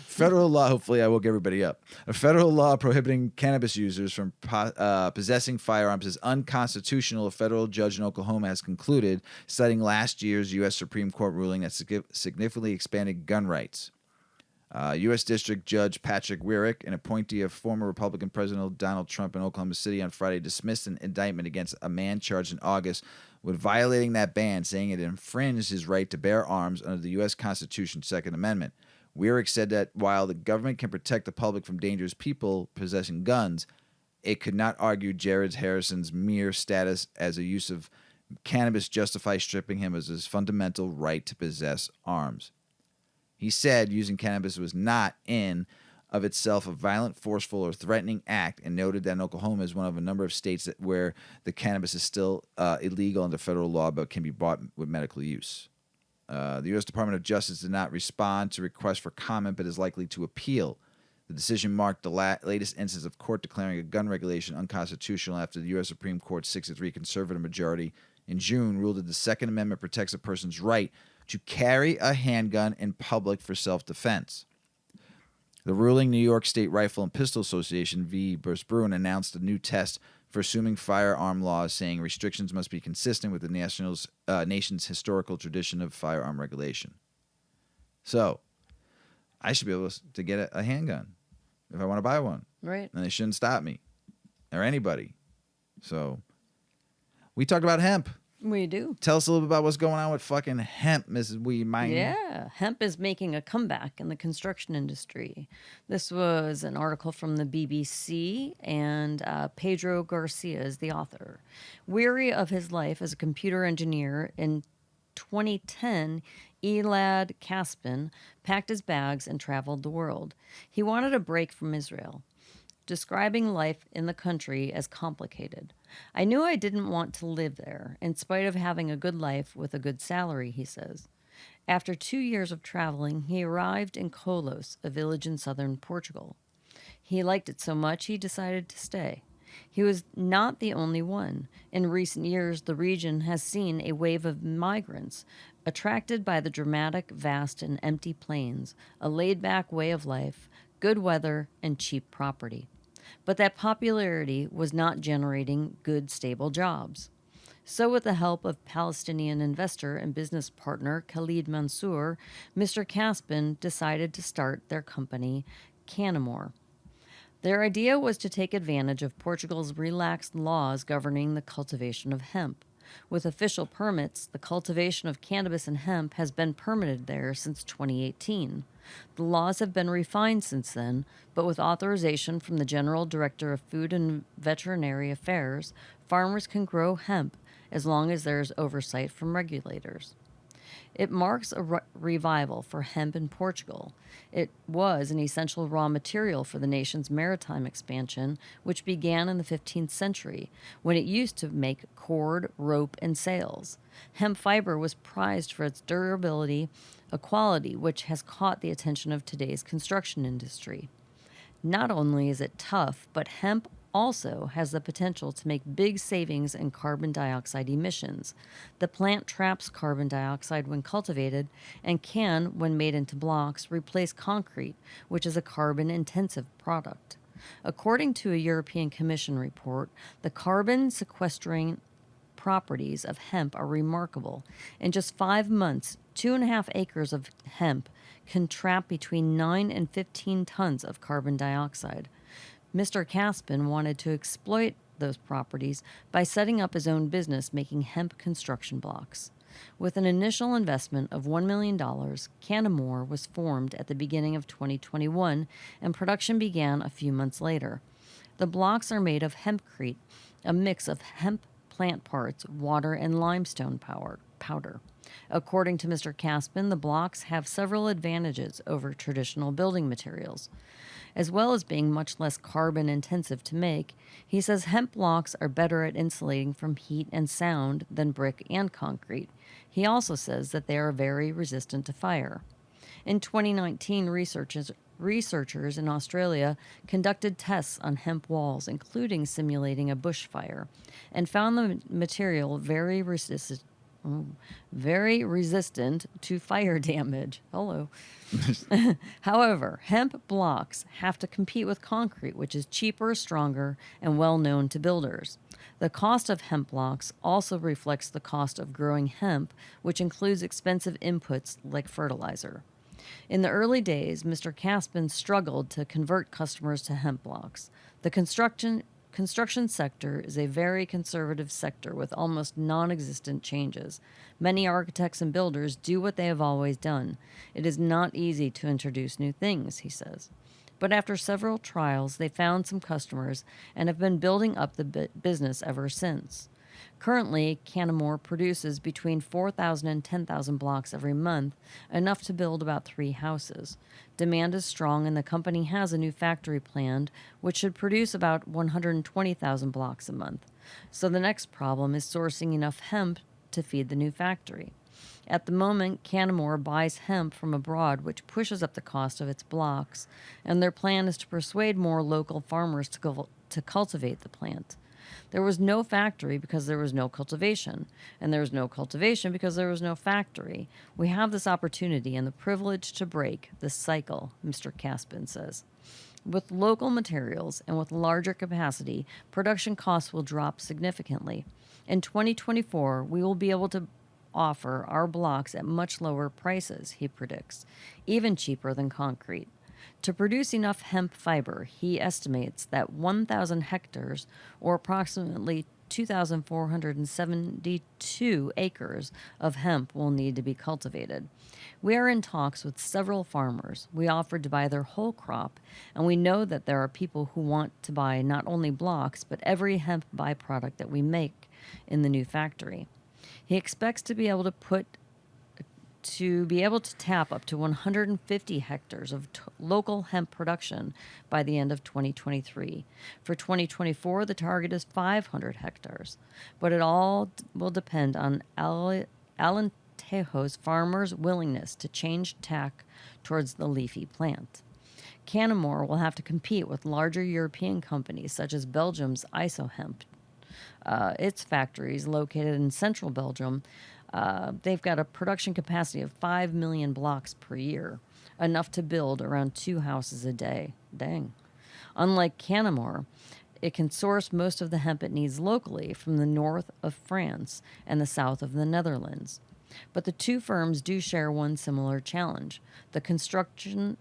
Federal law, hopefully I woke everybody up. A federal law prohibiting cannabis users from possessing firearms is unconstitutional, a federal judge in Oklahoma has concluded, citing last year's U.S. Supreme Court ruling that significantly expanded gun rights. U.S. District Judge Patrick Wyrick, an appointee of former Republican President Donald Trump in Oklahoma City on Friday, dismissed an indictment against a man charged in August with violating that ban, saying it infringed his right to bear arms under the U.S. Constitution's Second Amendment. Wyrick said that while the government can protect the public from dangerous people possessing guns, it could not argue Jared Harrison's mere status as a use of cannabis justifies stripping him of his fundamental right to possess arms. He said using cannabis was not in of itself a violent, forceful, or threatening act, and noted that Oklahoma is one of a number of states where the cannabis is still illegal under federal law but can be bought with medical use. The U.S. Department of Justice did not respond to requests for comment but is likely to appeal. The decision marked the latest instance of court declaring a gun regulation unconstitutional after the U.S. Supreme Court's 6-3 conservative majority in June ruled that the Second Amendment protects a person's right to carry a handgun in public for self-defense. The ruling New York State Rifle and Pistol Association v. Bruin announced a new test for assuming firearm laws, saying restrictions must be consistent with the nation's historical tradition of firearm regulation. So, I should be able to get a handgun if I want to buy one. Right. And they shouldn't stop me or anybody. So, we talked about hemp. We do. Tell us a little bit about what's going on with fucking hemp, Mrs. Weedman. Yeah, hemp is making a comeback in the construction industry. This was an article from the BBC, and Pedro Garcia is the author. Weary of his life as a computer engineer, in 2010, Elad Caspin packed his bags and traveled the world. He wanted a break from Israel, describing life in the country as complicated. I knew I didn't want to live there, in spite of having a good life with a good salary, he says. After 2 years of traveling, he arrived in Colos, a village in southern Portugal. He liked it so much he decided to stay. He was not the only one. In recent years, the region has seen a wave of migrants attracted by the dramatic, vast, and empty plains, a laid-back way of life, good weather, and cheap property. But that popularity was not generating good, stable jobs. So with the help of Palestinian investor and business partner Khalid Mansour, Mr. Caspin decided to start their company, Cannabis. Their idea was to take advantage of Portugal's relaxed laws governing the cultivation of hemp. With official permits, the cultivation of cannabis and hemp has been permitted there since 2018. The laws have been refined since then, but with authorization from the General Director of Food and Veterinary Affairs, farmers can grow hemp as long as there is oversight from regulators. It marks a revival for hemp in Portugal. It was an essential raw material for the nation's maritime expansion, which began in the 15th century, when it used to make cord, rope, and sails. Hemp fiber was prized for its durability, a quality which has caught the attention of today's construction industry. Not only is it tough, but hemp also has the potential to make big savings in carbon dioxide emissions. The plant traps carbon dioxide when cultivated and can, when made into blocks, replace concrete, which is a carbon-intensive product. According to a European Commission report, the carbon sequestering properties of hemp are remarkable. In just 5 months, 2.5 acres of hemp can trap between 9 and 15 tons of carbon dioxide. Mr. Caspin wanted to exploit those properties by setting up his own business making hemp construction blocks. With an initial investment of $1 million, Cannabis was formed at the beginning of 2021, and production began a few months later. The blocks are made of HempCrete, a mix of hemp plant parts, water, and limestone powder. According to Mr. Caspin, the blocks have several advantages over traditional building materials. As well as being much less carbon intensive to make, he says hemp blocks are better at insulating from heat and sound than brick and concrete. He also says that they are very resistant to fire. In 2019, researchers in Australia conducted tests on hemp walls, including simulating a bushfire, and found the material very resistant to fire damage. Hello. However, hemp blocks have to compete with concrete, which is cheaper, stronger, and well known to builders. The cost of hemp blocks also reflects the cost of growing hemp, which includes expensive inputs like fertilizer. In the early days, Mr. Caspin struggled to convert customers to hemp blocks. The construction sector is a very conservative sector with almost non-existent changes. Many architects and builders do what they have always done. It is not easy to introduce new things, he says. But after several trials, they found some customers and have been building up the business ever since. Currently, Cannamore produces between 4,000 and 10,000 blocks every month, enough to build about 3 houses. Demand is strong, and the company has a new factory planned, which should produce about 120,000 blocks a month. So the next problem is sourcing enough hemp to feed the new factory. At the moment, Cannamore buys hemp from abroad, which pushes up the cost of its blocks, and their plan is to persuade more local farmers to cultivate the plant. There was no factory because there was no cultivation, and there was no cultivation because there was no factory. We have this opportunity and the privilege to break this cycle, Mr. Caspin says. With local materials and with larger capacity, production costs will drop significantly. In 2024, we will be able to offer our blocks at much lower prices, he predicts, even cheaper than concrete. To produce enough hemp fiber, he estimates that 1,000 hectares, or approximately 2,472 acres of hemp will need to be cultivated. We are in talks with several farmers. We offered to buy their whole crop, and we know that there are people who want to buy not only blocks, but every hemp byproduct that we make in the new factory. He expects to be able to tap up to 150 hectares of local hemp production by the end of 2023. For 2024, the target is 500 hectares. But it all will depend on Alentejo's farmers' willingness to change tack towards the leafy plant. Cannamore will have to compete with larger European companies such as Belgium's IsoHemp. Its factories located in central Belgium, they've got a production capacity of 5 million blocks per year, enough to build around 2 houses a day. Dang. Unlike Cannamore, it can source most of the hemp it needs locally from the north of France and the south of the Netherlands. But the two firms do share one similar challenge. The construction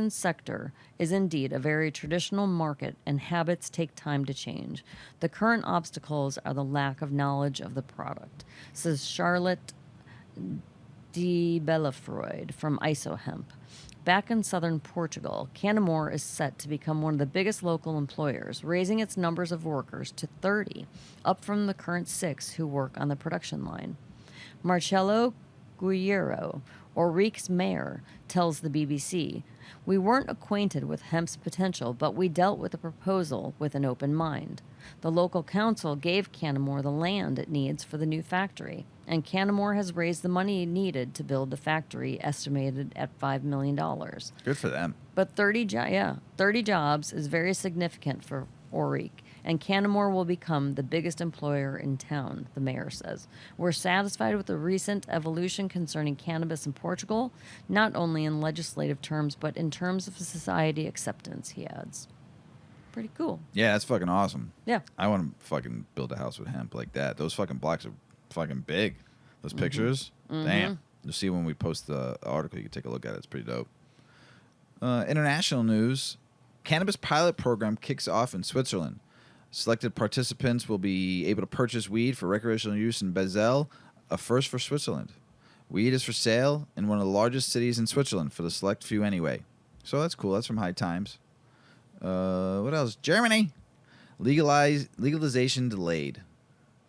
sector is indeed a very traditional market, and habits take time to change. The current obstacles are the lack of knowledge of the product, says Charlotte de Bellafroid from IsoHemp. Back in southern Portugal, Cannamore is set to become one of the biggest local employers, raising its numbers of workers to 30, up from the current 6 who work on the production line. Marcelo Guerreiro, Ourique's mayor, tells the BBC, "We weren't acquainted with hemp's potential, but we dealt with the proposal with an open mind. The local council gave Cannamore the land it needs for the new factory, and Cannamore has raised the money needed to build the factory, estimated at $5 million. Good for them. But 30 jobs is very significant for Ourique, and Cannamore will become the biggest employer in town," the mayor says. "We're satisfied with the recent evolution concerning cannabis in Portugal, not only in legislative terms, but in terms of society acceptance," he adds. Pretty cool. Yeah, that's fucking awesome. Yeah. I want to fucking build a house with hemp like that. Those fucking blocks are fucking big. Those pictures, damn. You'll see when we post the article. You can take a look at it. It's pretty dope. International news. Cannabis pilot program kicks off in Switzerland. Selected participants will be able to purchase weed for recreational use in Basel, a first for Switzerland. Weed is for sale in one of the largest cities in Switzerland, for the select few anyway. So that's cool. That's from High Times. What else? Germany. Legalization delayed.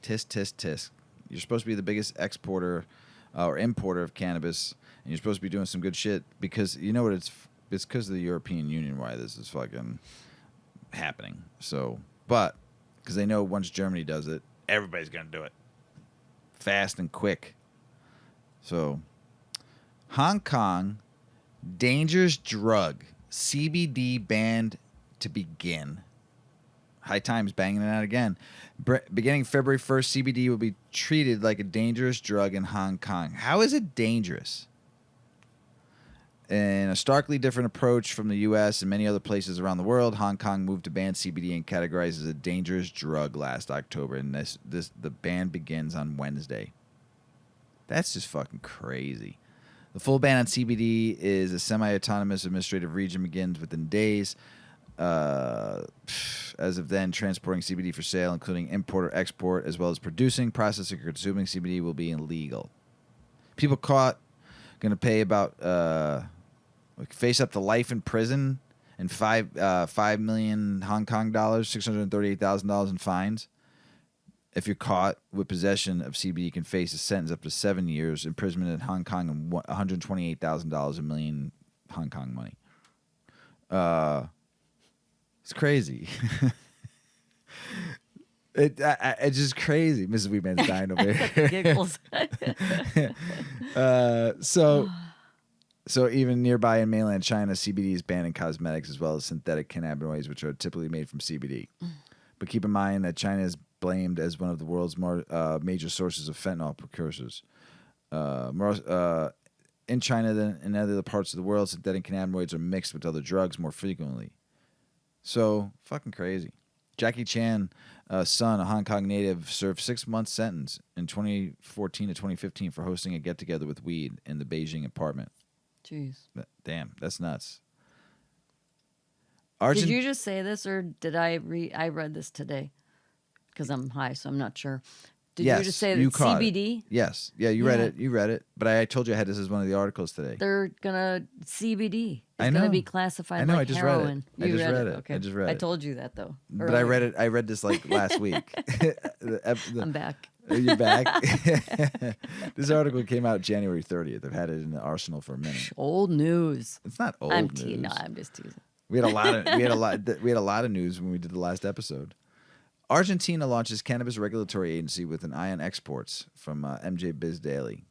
Tisk, tisk, tisk. You're supposed to be the biggest exporter or importer of cannabis, and you're supposed to be doing some good shit because, you know what, it's because of the European Union why this is fucking happening. So, but because they know once Germany does it, everybody's going to do it. Fast and quick. So, Hong Kong, dangerous drug CBD banned to begin. High Times banging it out again. Beginning February 1st, CBD will be treated like a dangerous drug in Hong Kong. How is it dangerous? In a starkly different approach from the U.S. and many other places around the world, Hong Kong moved to ban CBD and categorized as a dangerous drug last October, and the ban begins on Wednesday. That's just fucking crazy. The full ban on CBD is a semi-autonomous administrative region begins within days. As of then, transporting CBD for sale, including import or export, as well as producing, processing, or consuming CBD will be illegal. People caught going to pay about face up to life in prison and 5 million Hong Kong dollars, $638,000 in fines. If you're caught with possession of CBD, you can face a sentence up to 7 years imprisonment in Hong Kong and $128,000 a million Hong Kong money. It's crazy. It's just crazy. Mrs. Weedman's dying over here. Giggles. So even nearby in mainland China, CBD is banned in cosmetics as well as synthetic cannabinoids, which are typically made from CBD. But keep in mind that China is blamed as one of the world's more major sources of fentanyl precursors. In China than in other parts of the world, synthetic cannabinoids are mixed with other drugs more frequently. So, fucking crazy. Jackie Chan, son, a Hong Kong native, served 6-month sentence in 2014 to 2015 for hosting a get-together with weed in the Beijing apartment. Jeez. Damn, that's nuts. Did you just say this, or did I read this today? Because I'm high, so I'm not sure. Did you just say that CBD? Yes. Yeah, you read it. You read it. But I told you I had this as one of the articles today. They're gonna CBD. It's gonna be classified like heroin. I just read it. Okay. I just read it. I told you that though. But I read it. I read this like last week. I'm back. You're back. This article came out January 30th. I've had it in the arsenal for a minute. Old news. It's not old news. No, I'm just teasing. We had a lot of news when we did the last episode. Argentina launches cannabis regulatory agency with an eye on exports from MJ Biz Daily.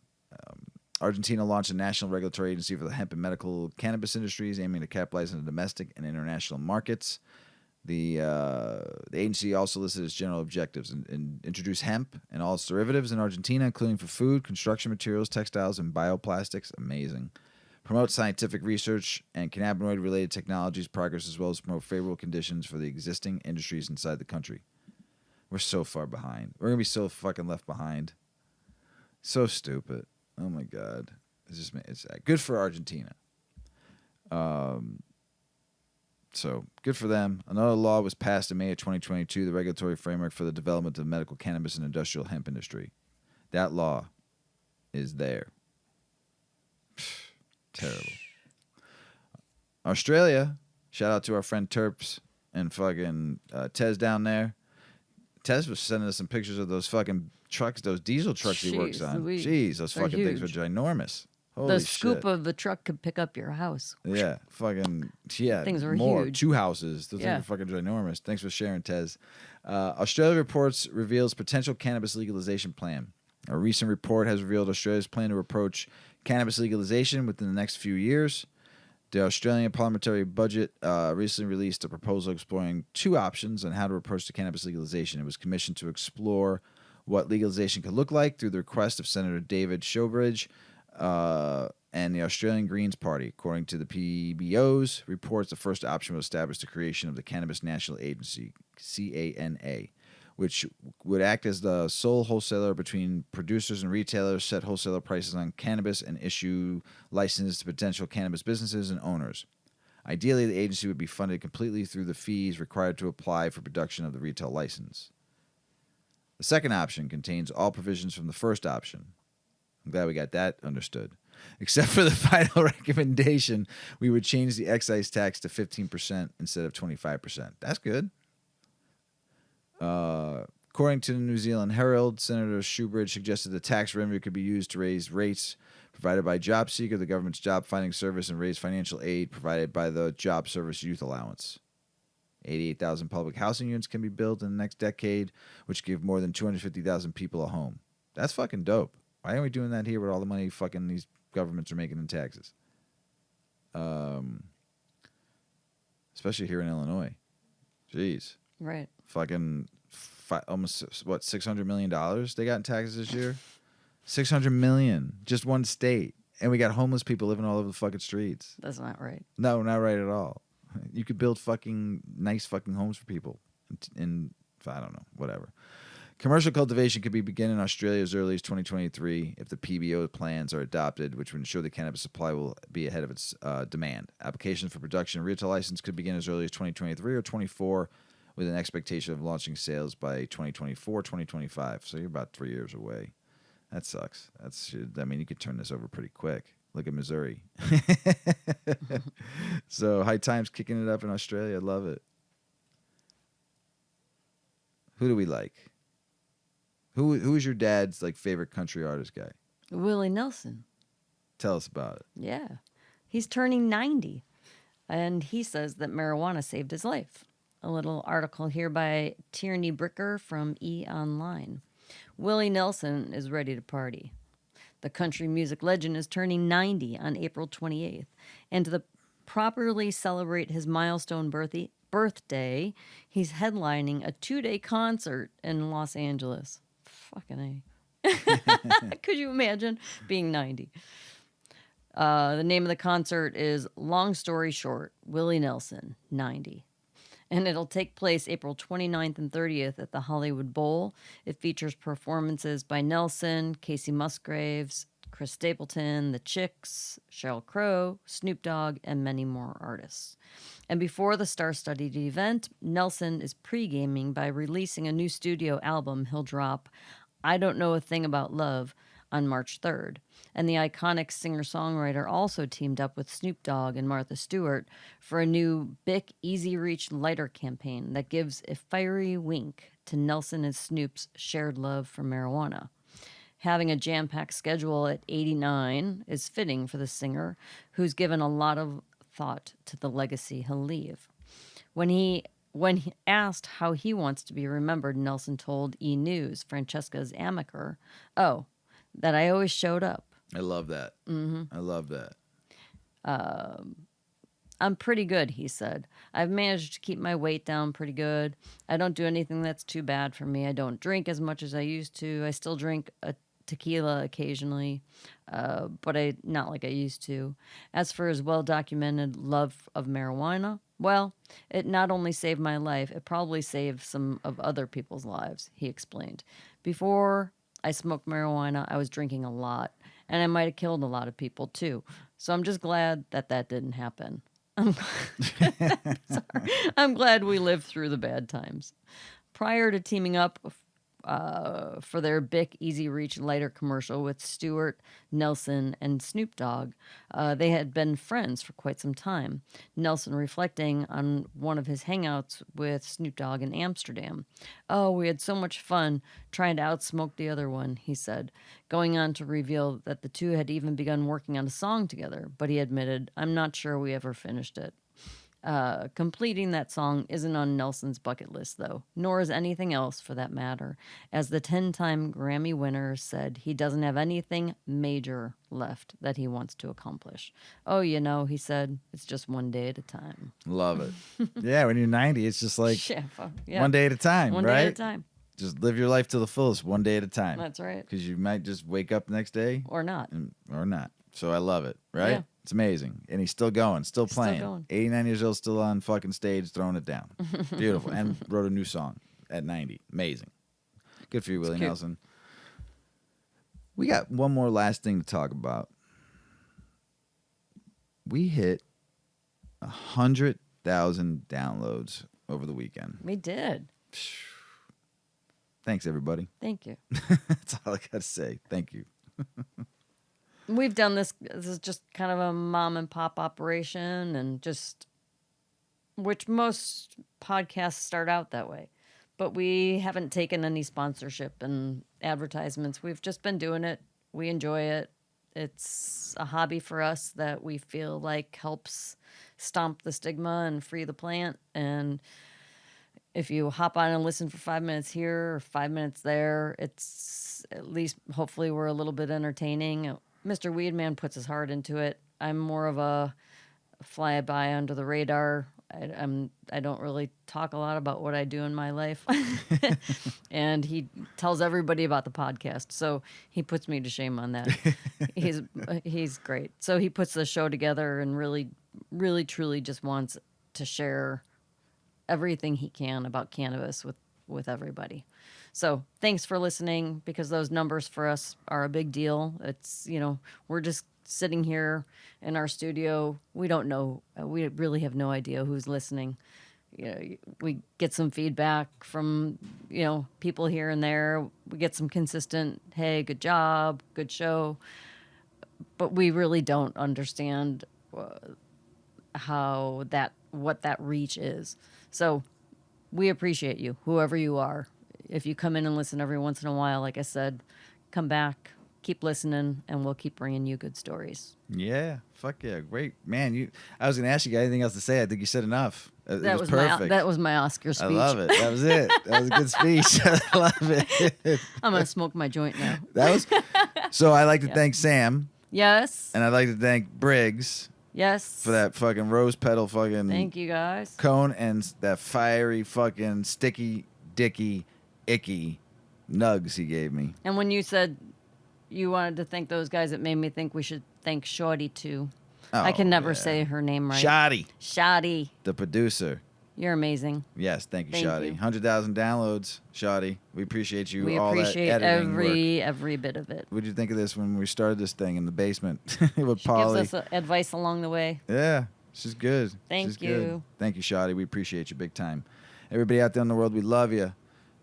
Argentina launched a national regulatory agency for the hemp and medical cannabis industries, aiming to capitalize on the domestic and international markets. The agency also listed its general objectives and introduce hemp and all its derivatives in Argentina, including for food, construction materials, textiles, and bioplastics. Amazing. Promote scientific research and cannabinoid-related technologies progress, as well as promote favorable conditions for the existing industries inside the country. We're so far behind. We're going to be so fucking left behind. So stupid. Oh, my God. It's good for Argentina. So good for them. Another law was passed in May of 2022, the regulatory framework for the development of medical cannabis and industrial hemp industry. That law is there. Terrible. Australia, shout out to our friend Terps and fucking Tez down there. Tez was sending us some pictures of those fucking trucks, those diesel trucks he works on. Jeez, those fucking things are ginormous. Holy the scoop shit. of the truck could pick up your house. Yeah, Things are more. huge. 2 houses. Those things are fucking ginormous. Thanks for sharing, Tez. Australia reveals potential cannabis legalization plan. A recent report has revealed Australia's plan to approach cannabis legalization within the next few years. The Australian parliamentary budget recently released a proposal exploring 2 options on how to approach the cannabis legalization. It was commissioned to explore what legalization could look like through the request of Senator David Showbridge and the Australian Greens Party. According to the PBO's reports, the first option would establish the creation of the Cannabis National Agency, CANA, which would act as the sole wholesaler between producers and retailers, set wholesaler prices on cannabis, and issue licenses to potential cannabis businesses and owners. Ideally, the agency would be funded completely through the fees required to apply for production of the retail license. The second option contains all provisions from the first option. I'm glad we got that understood. Except for the final recommendation, we would change the excise tax to 15% instead of 25%. That's good. According to the New Zealand Herald, Senator Shoebridge suggested the tax revenue could be used to raise rates provided by JobSeeker, the government's job finding service, and raise financial aid provided by the Job Service Youth Allowance. 88,000 public housing units can be built in the next decade, which give more than 250,000 people a home. That's fucking dope. Why aren't we doing that here with all the money fucking these governments are making in taxes? especially here in Illinois. Jeez. Right. Fucking almost, what, $600 million they got in taxes this year? $600 million. Just one state. And we got homeless people living all over the fucking streets. That's not right. No, not right at all. You could build fucking nice fucking homes for people in I don't know, whatever. Commercial cultivation could be begin in Australia as early as 2023 if the PBO plans are adopted, which would ensure the cannabis supply will be ahead of its demand. Applications for production and retail license could begin as early as 2023 or 24, with an expectation of launching sales by 2024, 2025. So you're about 3 years away. That sucks. I mean, you could turn this over pretty quick. Look at Missouri. So High Times kicking it up in Australia. I love it. Who do we like? Who is your dad's like favorite country artist guy? Willie Nelson. Tell us about it. Yeah. He's turning 90. And he says that marijuana saved his life. A little article here by Tierney Bricker from E! Online. Willie Nelson is ready to party. The country music legend is turning 90 on April 28th. And to properly celebrate his milestone birthday, he's headlining a 2-day concert in Los Angeles. Fucking A. Could you imagine being 90? The name of the concert is Long Story Short, Willie Nelson, 90. And it'll take place April 29th and 30th at the Hollywood Bowl. It features performances by Nelson, Casey Musgraves, Chris Stapleton, The Chicks, Sheryl Crow, Snoop Dogg, and many more artists. And before the star-studded event, Nelson is pre-gaming by releasing a new studio album he'll drop, I Don't Know a Thing About Love, on March 3rd. And the iconic singer-songwriter also teamed up with Snoop Dogg and Martha Stewart for a new Bic Easy Reach lighter campaign that gives a fiery wink to Nelson and Snoop's shared love for marijuana. Having a jam-packed schedule at 89 is fitting for the singer, who's given a lot of thought to the legacy he'll leave. When he asked how he wants to be remembered, Nelson told E! News, Francesca's amaker, that I always showed up. I love that. Mm-hmm. I love that. I'm pretty good, he said. I've managed to keep my weight down pretty good. I don't do anything that's too bad for me. I don't drink as much as I used to. I still drink a tequila occasionally, but not like I used to. As for his well-documented love of marijuana, well, it not only saved my life, it probably saved some of other people's lives, he explained. Before I smoked marijuana, I was drinking a lot, and I might have killed a lot of people too. So I'm just glad that didn't happen. I'm glad we lived through the bad times. Prior to teaming up for their Bic Easy Reach lighter commercial with Stewart, Nelson, and Snoop Dogg, they had been friends for quite some time. Nelson reflecting on one of his hangouts with Snoop Dogg in Amsterdam. Oh, we had so much fun trying to outsmoke the other one, he said, going on to reveal that the two had even begun working on a song together, but he admitted, I'm not sure we ever finished it. Completing that song isn't on Nelson's bucket list, though, nor is anything else for that matter. As the 10-time Grammy winner said, he doesn't have anything major left that he wants to accomplish. Oh, he said, it's just one day at a time. Love it. Yeah, when you're 90, it's just like yeah. one day at a time, one right? One day at a time. Just live your life to the fullest, one day at a time. That's right. Because you might just wake up the next day. Or not. Or not. So I love it, right? Yeah. It's amazing. And he's still going, still playing. Still going. 89 years old, still on fucking stage, throwing it down. Beautiful. And wrote a new song at 90. Amazing. Good for you, Willie Nelson. We got one more last thing to talk about. We hit 100,000 downloads over the weekend. We did. Thanks, everybody. Thank you. That's all I got to say. Thank you. We've done this. This is just kind of a mom and pop operation, and which most podcasts start out that way. But we haven't taken any sponsorship and advertisements. We've just been doing it. We enjoy it. It's a hobby for us that we feel like helps stomp the stigma and free the plant. And if you hop on and listen for 5 minutes here or 5 minutes there, it's at least hopefully we're a little bit entertaining. Mr. Weedman puts his heart into it. I'm more of a fly by under the radar I don't really talk a lot about what I do in my life. And he tells everybody about the podcast. So he puts me to shame on that. He's great. So he puts the show together and really, really, truly just wants to share everything he can about cannabis with everybody. So thanks for listening, because those numbers for us are a big deal. It's, we're just sitting here in our studio. We don't know. We really have no idea who's listening. We get some feedback from, people here and there. We get some consistent, hey, good job, good show. But we really don't understand what that reach is. So we appreciate you, whoever you are. If you come in and listen every once in a while, like I said, come back, keep listening, and we'll keep bringing you good stories. Yeah, fuck yeah, great, man. I was gonna ask you, got anything else to say? I think you said enough. That was perfect. That was my Oscar speech. I love it. That was it. That was a good speech. I love it. I'm gonna smoke my joint now. So I'd like to thank Sam. Yes. And I'd like to thank Briggs. Yes. For that fucking rose petal fucking. Thank you guys. Cone and that fiery fucking sticky dicky icky nugs he gave me. And when you said you wanted to thank those guys, it made me think we should thank Shorty too. Oh, I can never say her name right. Shoddy. The producer. You're amazing. Yes, thank you, Shoddy. 100,000 downloads, Shoddy. We appreciate you. We all appreciate that every bit of it. What did you think of this when we started this thing in the basement with She Polly? gives us advice along the way. Yeah, she's good. Thank you. Good. Thank you, Shoddy. We appreciate you big time. Everybody out there in the world, we love you.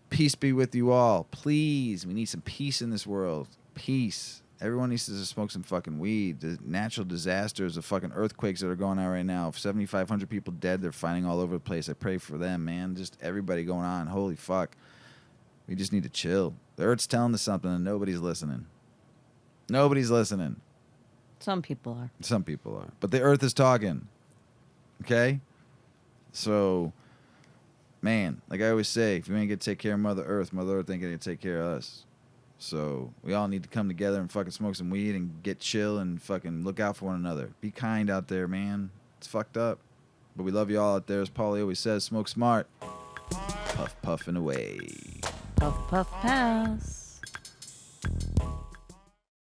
Peace be with you all. Please, we need some peace in this world. Peace. Everyone needs to smoke some fucking weed. The natural disasters, the fucking earthquakes that are going on right now. 7,500 people dead. They're fighting all over the place. I pray for them, man. Just everybody going on. Holy fuck. We just need to chill. The earth's telling us something and nobody's listening. Nobody's listening. Some people are. Some people are. But the earth is talking. Okay? So, man, like I always say, if you ain't going to take care of Mother Earth ain't going to take care of us. So we all need to come together and fucking smoke some weed and get chill and fucking look out for one another. Be kind out there, man. It's fucked up. But we love you all out there. As Paulie always says, smoke smart. Puff, puffing away. Puff, puff, pass.